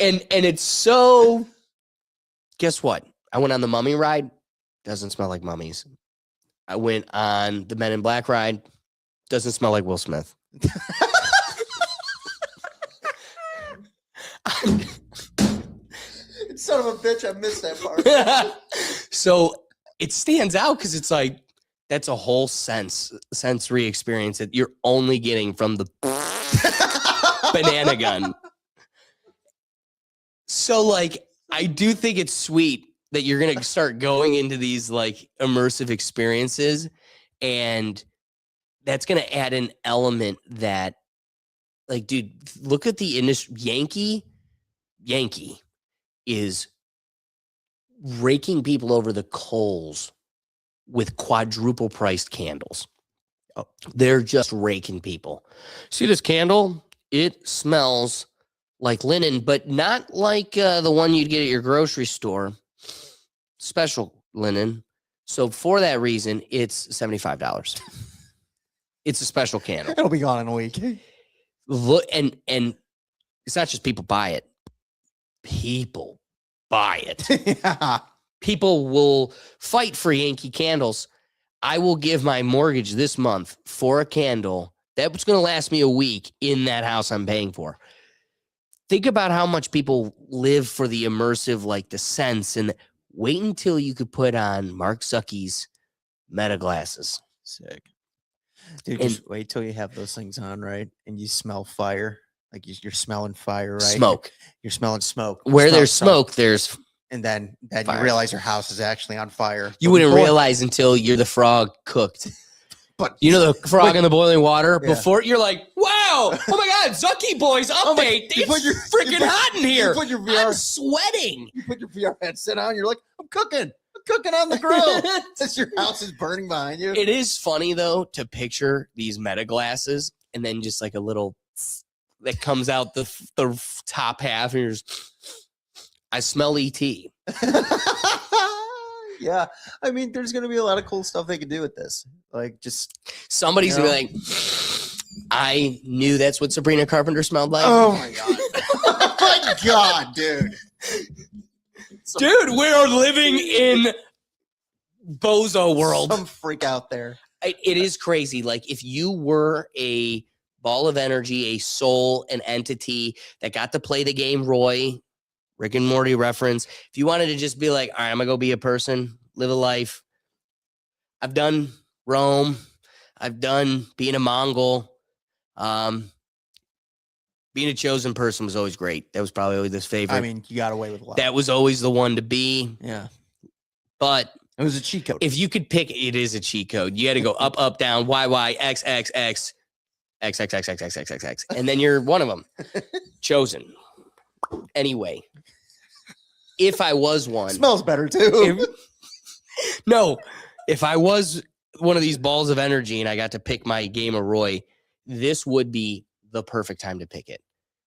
And it's so, guess what? I went on the mummy ride. Doesn't smell like mummies. I went on the Men in Black ride. Doesn't smell like Will Smith. Son of a bitch, I missed that part. So it stands out because it's like that's a whole sensory experience that you're only getting from the banana gun. So like I do think it's sweet that you're gonna start going into these like immersive experiences, and that's gonna add an element that, like, dude, look at the industry. Yankee is raking people over the coals with quadruple priced candles. Oh, they're just raking people. See this candle? It smells like linen, but not like the one you'd get at your grocery store. Special linen. So for that reason, it's $75. It's a special candle. It'll be gone in a week. Look, and it's not just people buy it. People buy it. Yeah. People will fight for Yankee candles. I will give my mortgage this month for a candle that was going to last me a week in that house I'm paying for. Think about how much people live for the immersive, like the sense, and wait until you could put on Mark Zucker's Meta glasses. Sick. Dude, And- just wait till you have those things on, right? And you smell fire. Like you're smelling fire, right? Smoke. You're smelling smoke. Where Smell there's smoke, there's And then fire. you realize your house is actually on fire. You But wouldn't before- realize until you're the frog cooked. But you know the frog but- in the boiling water? Yeah. Before you're like, wow, oh my God, Zucky Boys update. you put It's your- freaking you put- hot in you here. put your I'm VR sweating. You put your VR headset on, you're like, I'm cooking on the grill. As your house is burning behind you. It is funny though to picture these Meta glasses and then just like a little that comes out the top half and you're just, I smell ET. Yeah. I mean, there's gonna be a lot of cool stuff they can do with this. Like just Somebody's you know? gonna be like, I knew that's what Sabrina Carpenter smelled like. Oh my God. Oh my God, dude. Dude, we're living in bozo world. Some freak out there. It is crazy. Like if you were a ball of energy, a soul, an entity that got to play the game Roy, Rick and Morty reference, if you wanted to just be like, all right, I'm gonna go be a person, live a life. I've done Rome. I've done being a Mongol. Being a chosen person was always great. That was probably always his favorite. I mean, you got away with a lot. That was always the one to be. Yeah. But it was a cheat code. If you could pick, it is a cheat code. You had to go up, up, down, Y, Y, X, X, X, X, X, X, X, X, X, X, X, and then you're one of them. Chosen. Anyway, if I was one, Smells better too. If I was one of these balls of energy and I got to pick my game of Roy, this would be the perfect time to pick it.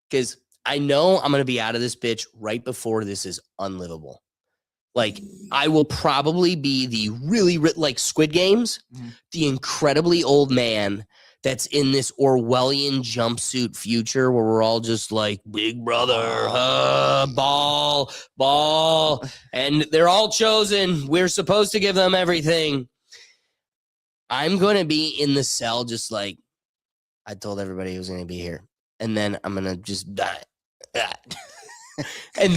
Because I know I'm going to be out of this bitch right before this is unlivable. Like, I will probably be the really, like Squid Games, the incredibly old man that's in this Orwellian jumpsuit future where we're all just like, big brother, ball, and they're all chosen. We're supposed to give them everything. I'm going to be in the cell just like, I told everybody I was going to be here. And then I'm going to just die. And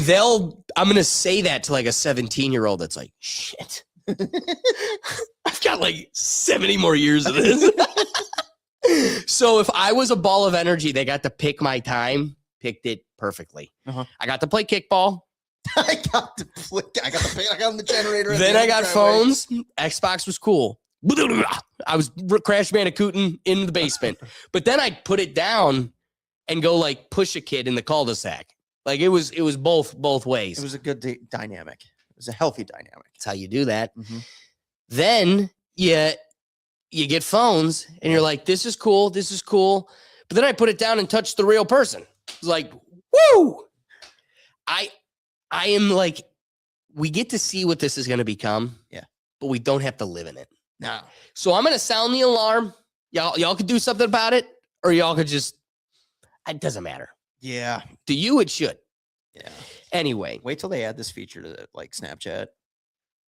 I'm going to say that to like a 17-year-old that's like, shit. I've got like 70 more years of this. So if I was a ball of energy, they got to pick my time, picked it perfecly. I got to play kickball. I got on the generator. Then I got phones. Xbox was cool. I was Crash Bandicooting in the basement. But then I put it down and go like push a kid in the cul-de-sac. Like it was both ways. It was a good dynamic. It was a healthy dynamic. That's how you do that. Then you get phones and you're like, this is cool. But then I put it down and touched the real person. It's like, woo! I am like, we get to see what this is going to become. Yeah. But we don't have to live in it. No. So I'm going to sound the alarm. Y'all could do something about it, or y'all could just, it doesn't matter. Yeah. To you, it should. Yeah. Anyway. Wait till they add this feature to like Snapchat.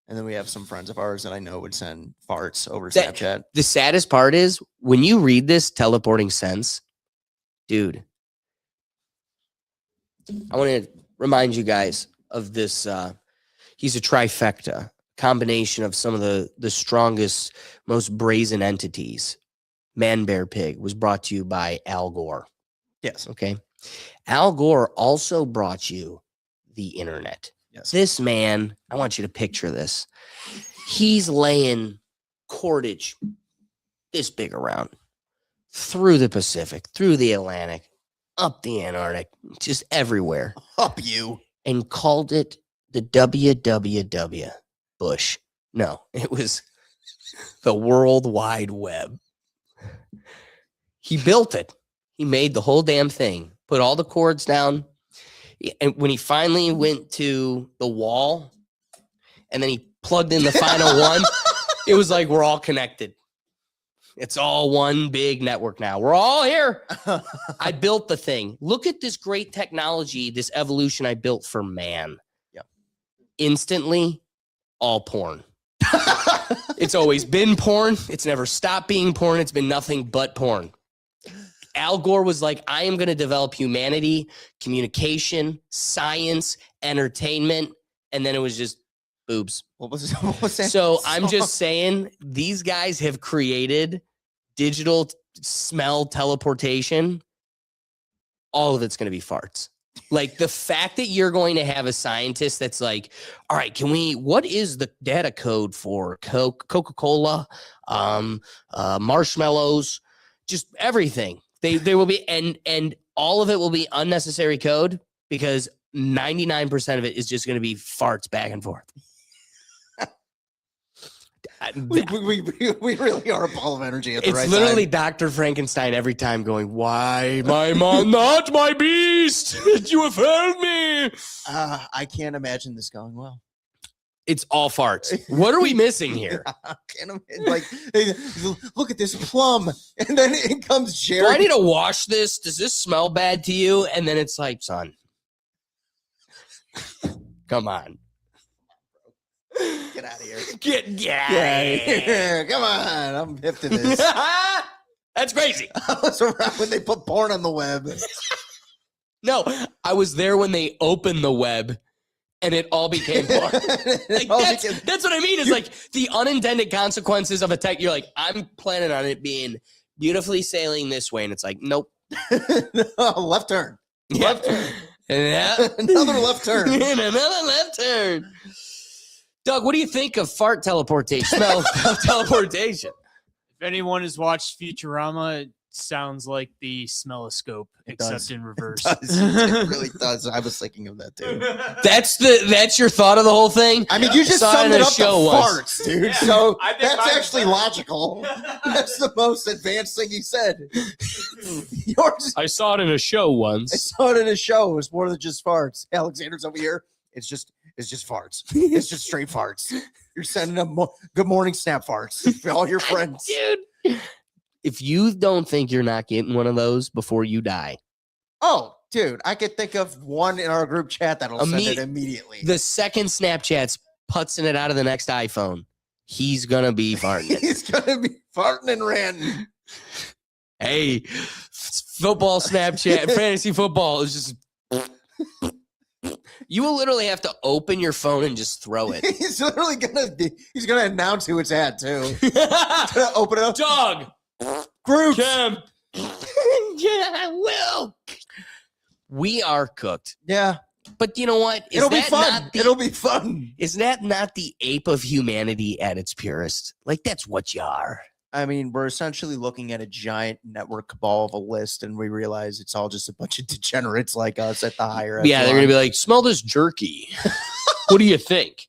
And then we have some friends of ours that I know would send farts over That- Snapchat. The saddest part is when you read this teleporting sense, dude. I want to remind you guys of this. He's a trifecta, combination of some of the strongest, most brazen entities. Man, Bear, Pig was brought to you by Al Gore. Yes. Okay. Al Gore also brought you the internet. Yes. This man, I want you to picture this. He's laying cordage this big around through the Pacific, through the Atlantic, up the Antarctic, just everywhere. Up you. And called it the WWW Bush. No, it was the World Wide Web. He built it. He made the whole damn thing, put all the cords down. And when he finally went to the wall and then he plugged in the final one, it was like we're all connected. It's all one big network now. We're all here. I built the thing. Look at this great technology, this evolution I built for man. Yeah. Instantly, all porn. It's always been porn. It's never stopped being porn. It's been nothing but porn. Al Gore was like, I am going to develop humanity, communication, science, entertainment. And then it was just boobs. What was that? So I'm just saying these guys have created digital smell teleportation. All of it's going to be farts. Like the fact that you're going to have a scientist that's like, all right, what is the data code for Coca-Cola, marshmallows, just everything. They will be, and all of it will be unnecessary code because 99% of it is just going to be farts back and forth. We really are a ball of energy at the right time. It's literally Dr. Frankenstein every time going, why my mom not my beast? You have failed me. I can't imagine this going well. It's all farts. What are we missing here? I can't imagine, like, hey, look at this plum. And then it comes Jerry. Do I need to wash this? Does this smell bad to you? And then it's like, son, come on. Get out of here. Get out of here. Come on. I'm hip to this. That's crazy. I was around when they put porn on the web. No, I was there when they opened the web and it all became porn. Like, that's what I mean. Is like the unintended consequences of a tech. You're like, I'm planning on it being beautifully sailing this way. And it's like, nope. Left turn. Yeah. Left turn. Yeah. Another left turn. And another left turn. Doug, what do you think of fart teleportation? Smell teleportation. If anyone has watched Futurama, it sounds like the smelloscope, except does. in reverse. It really does. I was thinking of that too. That's your thought of the whole thing? I mean, you just Saw it summed in it a up to show once. farts, dude. Yeah, So I think that's mine- actually logical. That's the most advanced thing you said. Yours. I saw it in a show I once. saw it in a show. It was more than just farts. Alexander's over here. It's just farts. It's just straight farts. You're sending them good morning snap farts for all your friends. Dude, if you don't think you're not getting one of those before you die, Oh, dude, I could think of one in our group chat that'll send it immediately. the second Snapchat's putzing it out of the next iPhone, he's going to be farting it. He's gonna be farting and ranting. Hey, football Snapchat, fantasy football is just... You will literally have to open your phone and just throw it. He's literally gonna announce who it's at too. He's gonna open it up. Dog. Groups. Kemp. Yeah, I will. We are cooked. Yeah. But you know what? It'll be fun. It'll be fun. Is that not the ape of humanity at its purest? Like, that's what you are. I mean, we're essentially looking at a giant network cabal of a list, and we realize it's all just a bunch of degenerates like us at the higher. Yeah, they're going to be like, smell this jerky. What do you think?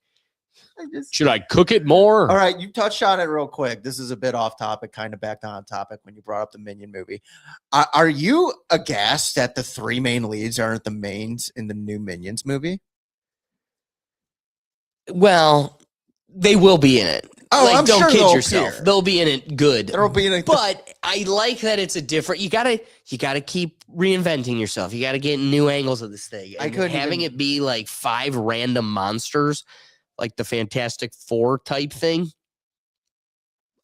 Should I cook it more? All right, you touched on it real quick. This is a bit off topic, kind of back on topic when you brought up the Minion movie. Are you aghast that the three main leads aren't the mains in the new Minions movie? Well, they will be in it. Oh, like, I'm don't sure kid they'll yourself. appear. They'll be in it good. They'll be in it. But I like that it's a different. You gotta keep reinventing yourself. You gotta get new angles of this thing. I And couldn't having even- it be like 5 random monsters. like the Fantastic Four type thing,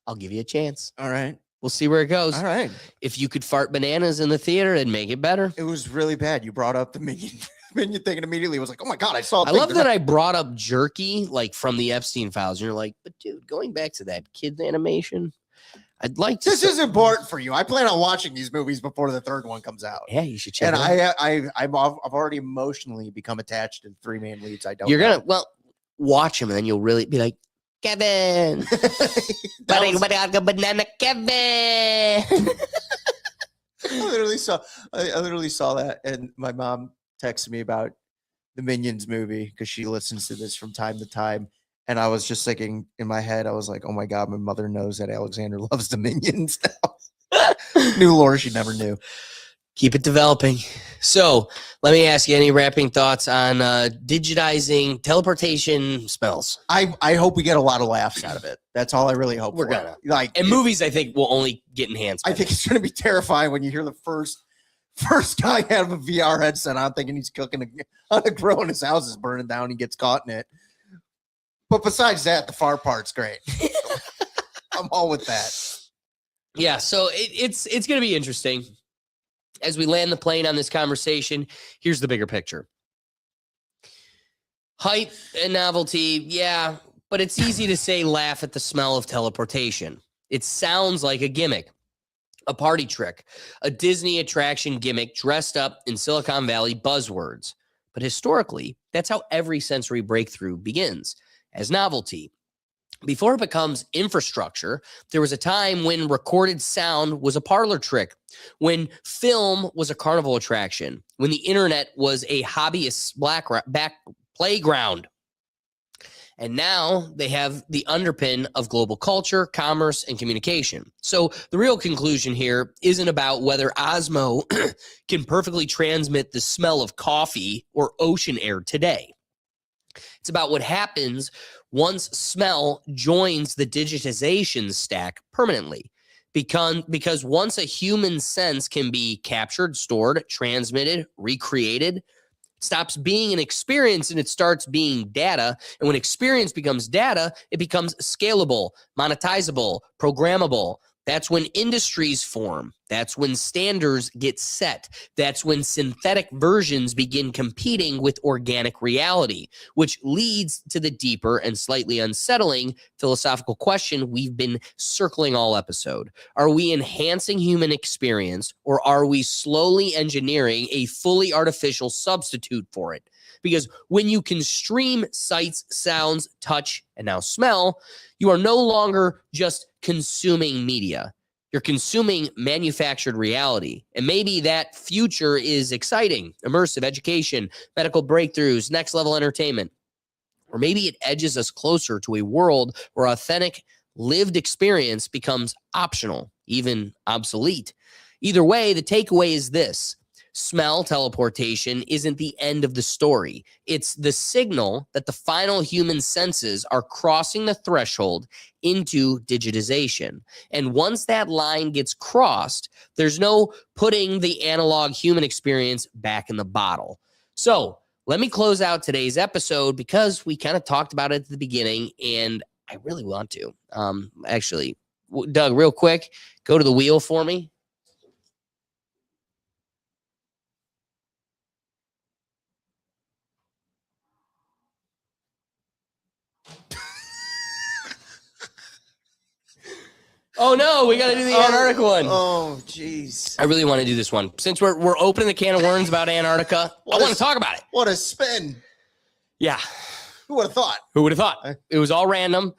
I'll give you a chance. All right. We'll see where it goes. All right. If you could fart bananas in the theater, it'd make it better. It was really bad. You brought up the Minion thing and immediately was like, oh my God, I saw. I love that I brought up jerky, like from the Epstein files. And you're like, but dude, going back to that kids animation, I'd like to. This is important for you. I plan on watching these movies before the third one comes out. Yeah, you should check And it out. I've already emotionally become attached to the three main leads. I don't. You're know. gonna watch them, and then you'll really be like, Kevin, banana Kevin. I literally saw that, and my mom texted me about the Minions movie because she listens to this from time to time. And I was just thinking in my head, I was like, oh my God, my mother knows that Alexander loves the Minions now. New lore she never knew. Keep it developing. So let me ask you, any wrapping thoughts on digitizing teleportation spells? I hope we get a lot of laughs out of it. That's all I really hope. We're for. gonna. Like, And movies, I think, will only get enhanced. I think it's going to be terrifying when you hear the first guy have a VR headset on thinking he's cooking on a grill and his house is burning down. He gets caught in it. But besides that, the far part's great. I'm all with that. Yeah, so it's going to be interesting. As we land the plane on this conversation, here's the bigger picture. Hype and novelty, yeah, but it's easy to say laugh at the smell of teleportation. It sounds like a gimmick, a party trick, a Disney attraction gimmick dressed up in Silicon Valley buzzwords. But historically, that's how every sensory breakthrough begins, as novelty. Before it becomes infrastructure, there was a time when recorded sound was a parlor trick, when film was a carnival attraction, when the internet was a hobbyist's back playground. And now they have the underpin of global culture, commerce, and communication. So the real conclusion here isn't about whether Osmo can perfectly transmit the smell of coffee or ocean air today. It's about what happens once smell joins the digitization stack permanently. Because once a human sense can be captured, stored, transmitted, recreated, it stops being an experience and it starts being data. And when experience becomes data, it becomes scalable, monetizable, programmable. That's when industries form. That's when standards get set. That's when synthetic versions begin competing with organic reality, which leads to the deeper and slightly unsettling philosophical question we've been circling all episode. Are we enhancing human experience, or are we slowly engineering a fully artificial substitute for it? Because when you can stream sights, sounds, touch, and now smell, you are no longer just consuming media. You're consuming manufactured reality. And maybe that future is exciting, immersive education, medical breakthroughs, next level entertainment. Or maybe it edges us closer to a world where authentic lived experience becomes optional, even obsolete. Either way, the takeaway is this. Smell teleportation isn't the end of the story. It's the signal that the final human senses are crossing the threshold into digitization. And once that line gets crossed, there's no putting the analog human experience back in the bottle. So let me close out today's episode because we kind of talked about it at the beginning, and I really want to. Actually, Doug, real quick, go to the wheel for me. Oh no, we got to do the Antarctica one. Oh, jeez. I really want to do this one. Since we're opening the can of worms about Antarctica, I want to talk about it. What a spin. Yeah. Who would have thought? Who would have thought? It was all random.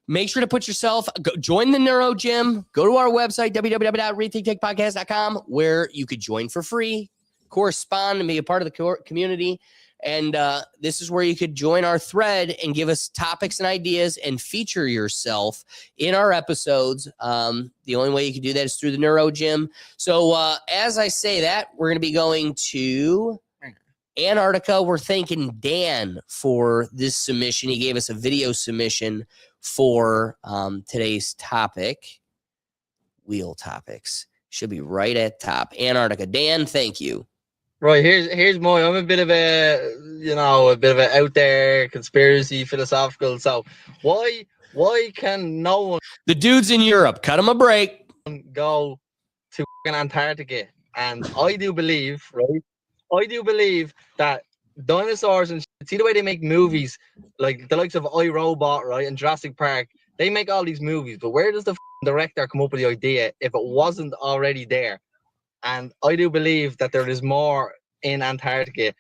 Make sure to put yourself, join the Neuro Gym. Go to our website, www.rethinktechpodcast.com, where you could join for free, correspond, and be a part of the community. And this is where you could join our thread and give us topics and ideas and feature yourself in our episodes. The only way you can do that is through the Neuro Gym. So as I say that, we're going to be going to Antarctica. We're thanking Dan for this submission. He gave us a video submission for today's topic. Wheel topics should be right at top. Antarctica. Dan, thank you. Right, here's my. I'm a bit of a out there conspiracy philosophical. So why can no one The dudes in Europe, cut them a break. go to Antarctica? And I do believe, right? I do believe that dinosaurs and see the way they make movies, like the likes of iRobot, right, and Jurassic Park. They make all these movies, but where does the director come up with the idea if it wasn't already there? And I do believe that there is more in Antarctica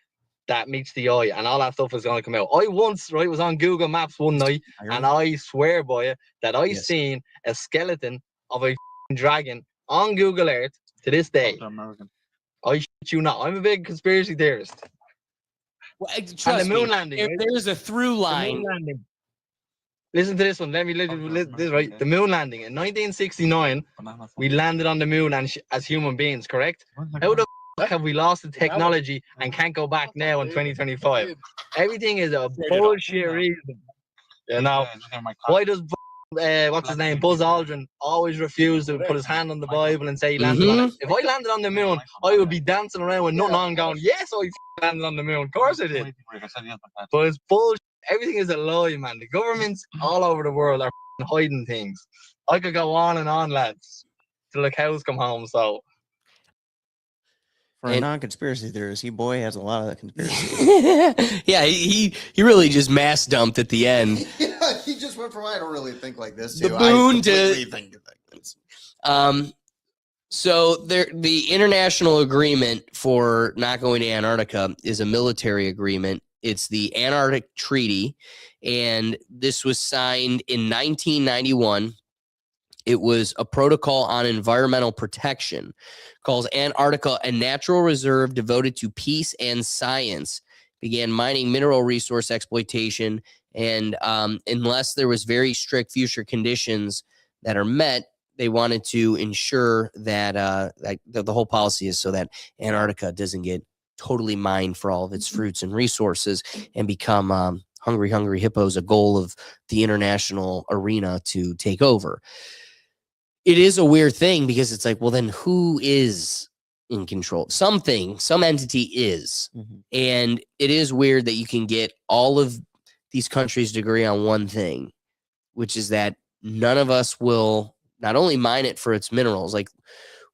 that meets the eye, and all that stuff is going to come out. I once, right, was on Google Maps one night, and I swear by it that I seen a skeleton of a dragon on Google Earth to this day. I shit you not. I'm a big conspiracy theorist. Well, And the trust moon me, landing, right? there's a through The line. moon landing. Listen to this one. Let me this right. The moon landing in 1969. We landed on the moon and as human beings, correct? How the have we lost the technology and can't go back now in 2025? Everything is a bullshit reason. You know, why does what's his name, Buzz Aldrin, always refuse to put his hand on the Bible and say he landed on it? If I landed on the moon, I would be dancing around with nothing on, going, "Yes, I landed on the moon. Of course I did." But it's bullshit. Everything is a lie, man. The governments all over the world are hiding things. I could go on and on, lads, till the cows come home. So. For a non-conspiracy theorist, he boy has a lot of conspiracy. Yeah, he really just mass dumped at the end. Yeah, he just went from I don't really think like this The to boon I completely think like this. So the international agreement for not going to Antarctica is a military agreement. It's the Antarctic Treaty, and this was signed in 1991. It was a protocol on environmental protection, calls Antarctica a natural reserve devoted to peace and science. Began mining mineral resource exploitation, and unless there was very strict future conditions that are met, they wanted to ensure that the whole policy is so that Antarctica doesn't get totally mined for all of its fruits and resources and become hungry hippos, a goal of the international arena to take over. It is a weird thing because it's like, well, then who is in control? Some entity is. Mm-hmm. And it is weird that you can get all of these countries to agree on one thing, which is that none of us will not only mine it for its minerals, like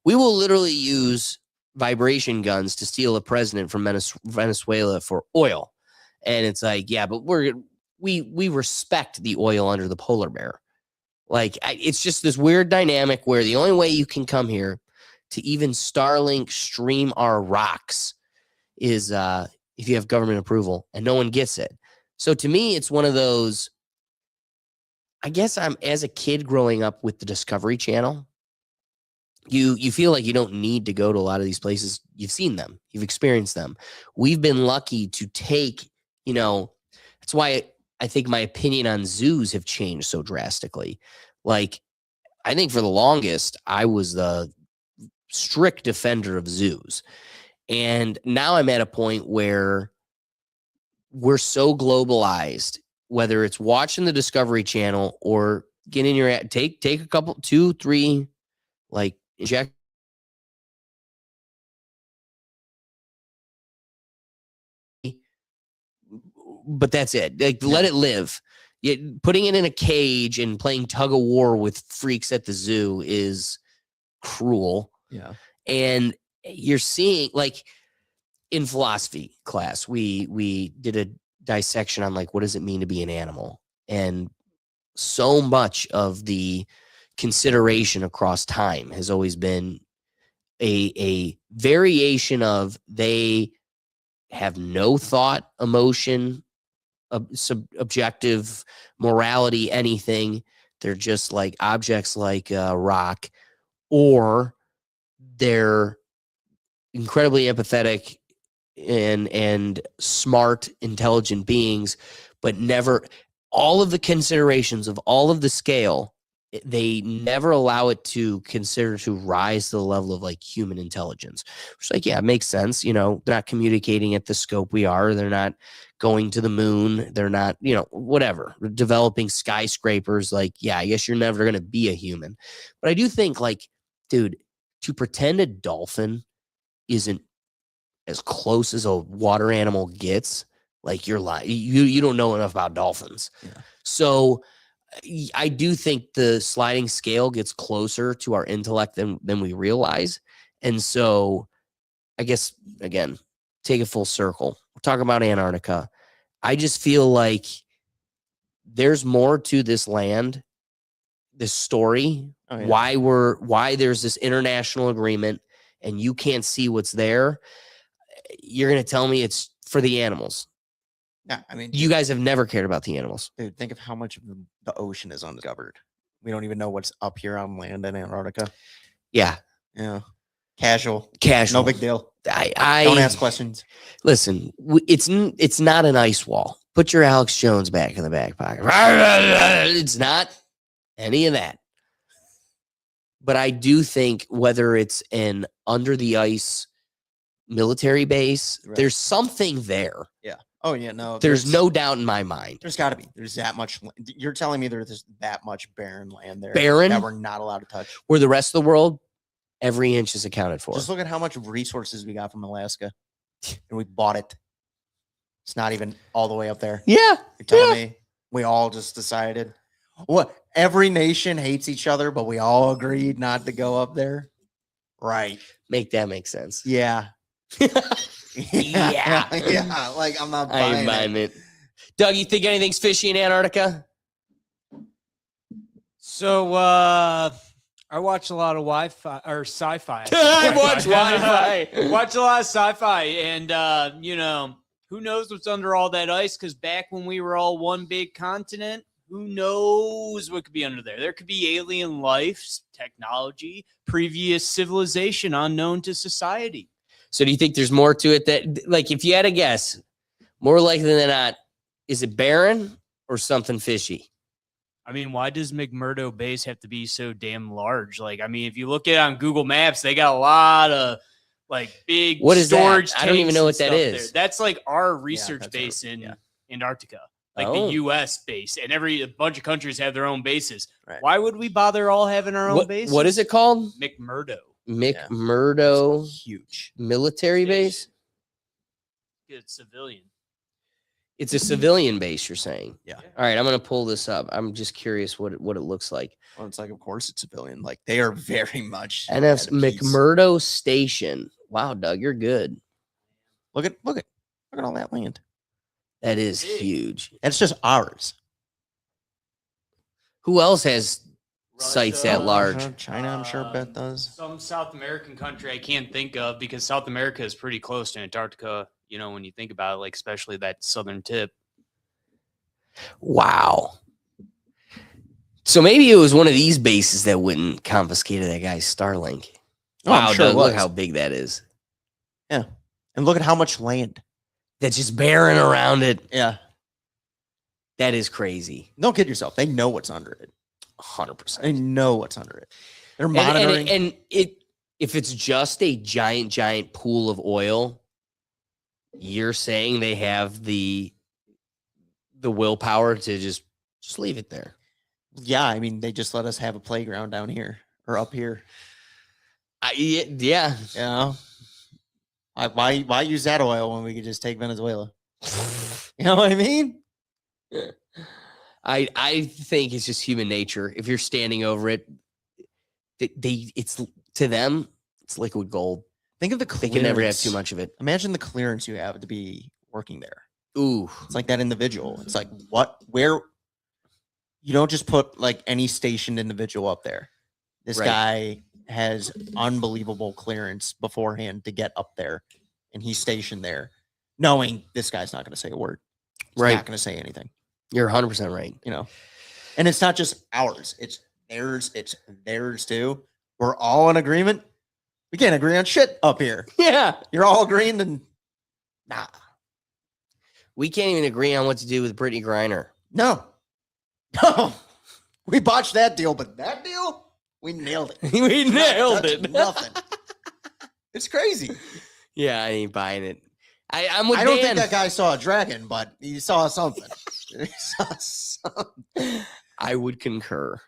we will literally use vibration guns to steal a president from Venezuela for oil. And it's like, yeah, but we respect the oil under the polar bear. Like, it's just this weird dynamic where the only way you can come here to even Starlink stream our rocks is if you have government approval, and no one gets it. So to me, it's one of those, I guess I'm as a kid growing up with the Discovery Channel, you feel like you don't need to go to a lot of these places. You've seen them. You've experienced them. We've been lucky to take, that's why I think my opinion on zoos have changed so drastically. Like, I think for the longest, I was the strict defender of zoos. And now I'm at a point where we're so globalized, whether it's watching the Discovery Channel or getting your take a couple, 2, 3, like inject. But that's it. Like, let it live. Putting it in a cage and playing tug of war with freaks at the zoo is cruel. Yeah. And you're seeing, like, in philosophy class, we did a dissection on, like, what does it mean to be an animal? And so much of the consideration across time has always been a variation of they have no thought, emotion, subjective morality, anything. They're just like objects like rock, or they're incredibly empathetic and smart, intelligent beings, but never all of the considerations of all of the scale. They never allow it to consider to rise to the level of like human intelligence. Which, like, yeah, it makes sense. They're not communicating at the scope we are. They're not going to the moon. They're not, whatever, developing skyscrapers. Like, yeah, I guess you're never going to be a human. But I do think, like, dude, to pretend a dolphin isn't as close as a water animal gets, like you're lying. You don't know enough about dolphins. So I do think the sliding scale gets closer to our intellect than we realize. And so I guess, again, take it full circle. We're talking about Antarctica. I just feel like there's more to this land, this story, why there's this international agreement and you can't see what's there. You're going to tell me it's for the animals. Yeah, I mean, you guys have never cared about the animals. Dude, think of how much of the ocean is undiscovered. We don't even know what's up here on land in Antarctica. Yeah. Yeah. Casual. No big deal. I don't ask questions. Listen, it's not an ice wall. Put your Alex Jones back in the back pocket. It's not any of that. But I do think whether it's an under the ice military base, there's something there. Yeah. Oh, yeah. No, There's no doubt in my mind. There's got to be. There's that much. You're telling me there's that much barren land there. Barren? That we're not allowed to touch. Where the rest of the world, every inch is accounted for. Just look at how much resources we got from Alaska. And we bought it. It's not even all the way up there. Yeah. You're telling me we all just decided. What? Every nation hates each other, but we all agreed not to go up there. Right. Make that make sense. Yeah. Yeah. Yeah. Like, I'm not buying I ain't buying it. Doug, you think anything's fishy in Antarctica? So I watch a lot of Wi-Fi or sci-fi. I watch Wi-Fi. Watch a lot of sci-fi, and you know, who knows what's under all that ice? Because back when we were all one big continent, who knows what could be under there? There could be alien life, technology, previous civilization unknown to society. So do you think there's more to it that, like, if you had a guess, more likely than not, is it barren or something fishy? I mean, why does McMurdo Base have to be so damn large? Like, I mean, if you look at it on Google Maps, they got a lot of like big What is storage. that? I don't even know what that that is. is. That's like our research base in Antarctica, like the U.S. base, and a bunch of countries have their own bases. Right. Why would we bother all having our own bases? What is it called? McMurdo. McMurdo huge military base? It's civilian. It's a civilian base, you're saying? Yeah. All right, I'm going to pull this up. I'm just curious what it looks like. Well, it's like, of course it's civilian. Like, they are very much. NF's at peace. McMurdo Station. Wow, Doug, you're good. Look at all that land. That is huge. That's just ours. Who else has sites that large? China, I'm sure bet does. Some South American country I can't think of because South America is pretty close to Antarctica. You know, when you think about it, like especially that southern tip. Wow. So maybe it was one of these bases that went and confiscated that guy's Starlink. Oh, I'm Wow, sure it Doug, look was. how big that is. Yeah. And look at how much land. That's just barren around it. Yeah. That is crazy. Don't kid yourself. They know what's under it. 100%. They know what's under it. They're monitoring. And if it's just a giant pool of oil, you're saying they have the willpower to just leave it there. Yeah, I mean, they just let us have a playground down here or up here. Yeah. You know? Why use that oil when we could just take Venezuela? You know what I mean? I think it's just human nature. If you're standing over it, it's to them, it's liquid gold. Think of the They clearance. can never have too much of it. Imagine the clearance you have to be working there. Ooh. It's like that individual. It's like, where you don't just put like any stationed individual up there. This Right. guy has unbelievable clearance beforehand to get up there, and he's stationed there knowing this guy's not going to say a word. He's Right. not going to say anything. You're 100% right. You know, and it's not just ours. It's theirs too. We're all in agreement. We can't agree on shit up here. Yeah. You're all agreeing, then nah. We can't even agree on what to do with Brittany Griner. No. No. We botched that deal, but that deal, we nailed it. We nailed Touched it. Nothing. It's crazy. Yeah, I ain't buying it. I'm with I don't Dan. think that guy saw a dragon, but he saw something. He saw something. I would concur.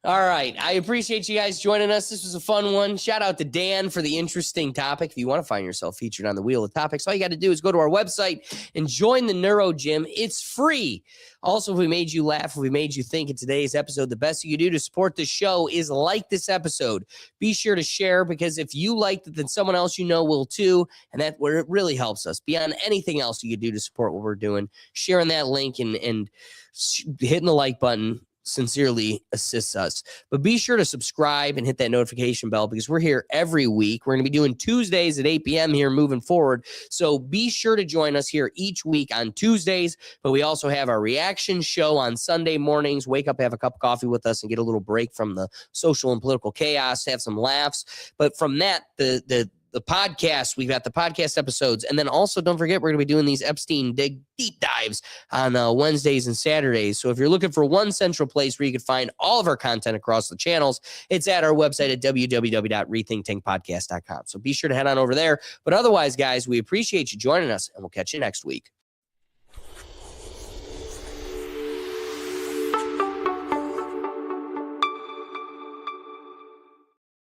All right. I appreciate you guys joining us. This was a fun one. Shout out to Dan for the interesting topic. If you want to find yourself featured on the Wheel of Topics, all you got to do is go to our website and join the Neuro Gym. It's free. Also, if we made you laugh, if we made you think in today's episode, the best you can do to support the show is like this episode. Be sure to share, because if you liked it, then someone else you know will too. And that's where it really helps us. Beyond anything else you could do to support what we're doing, sharing that link and hitting the like button sincerely assists us. But be sure to subscribe and hit that notification bell, because we're here every week. We're going to be doing Tuesdays at 8 p.m. here moving forward. So be sure to join us here each week on Tuesdays. But we also have our reaction show on Sunday mornings. Wake up, have a cup of coffee with us, and get a little break from the social and political chaos, have some laughs. But from that, the podcast, we've got the podcast episodes. And then also, don't forget, we're going to be doing these Epstein deep dives on Wednesdays and Saturdays. So if you're looking for one central place where you can find all of our content across the channels, it's at our website at www.rethinktankpodcast.com. So be sure to head on over there. But otherwise, guys, we appreciate you joining us, and we'll catch you next week.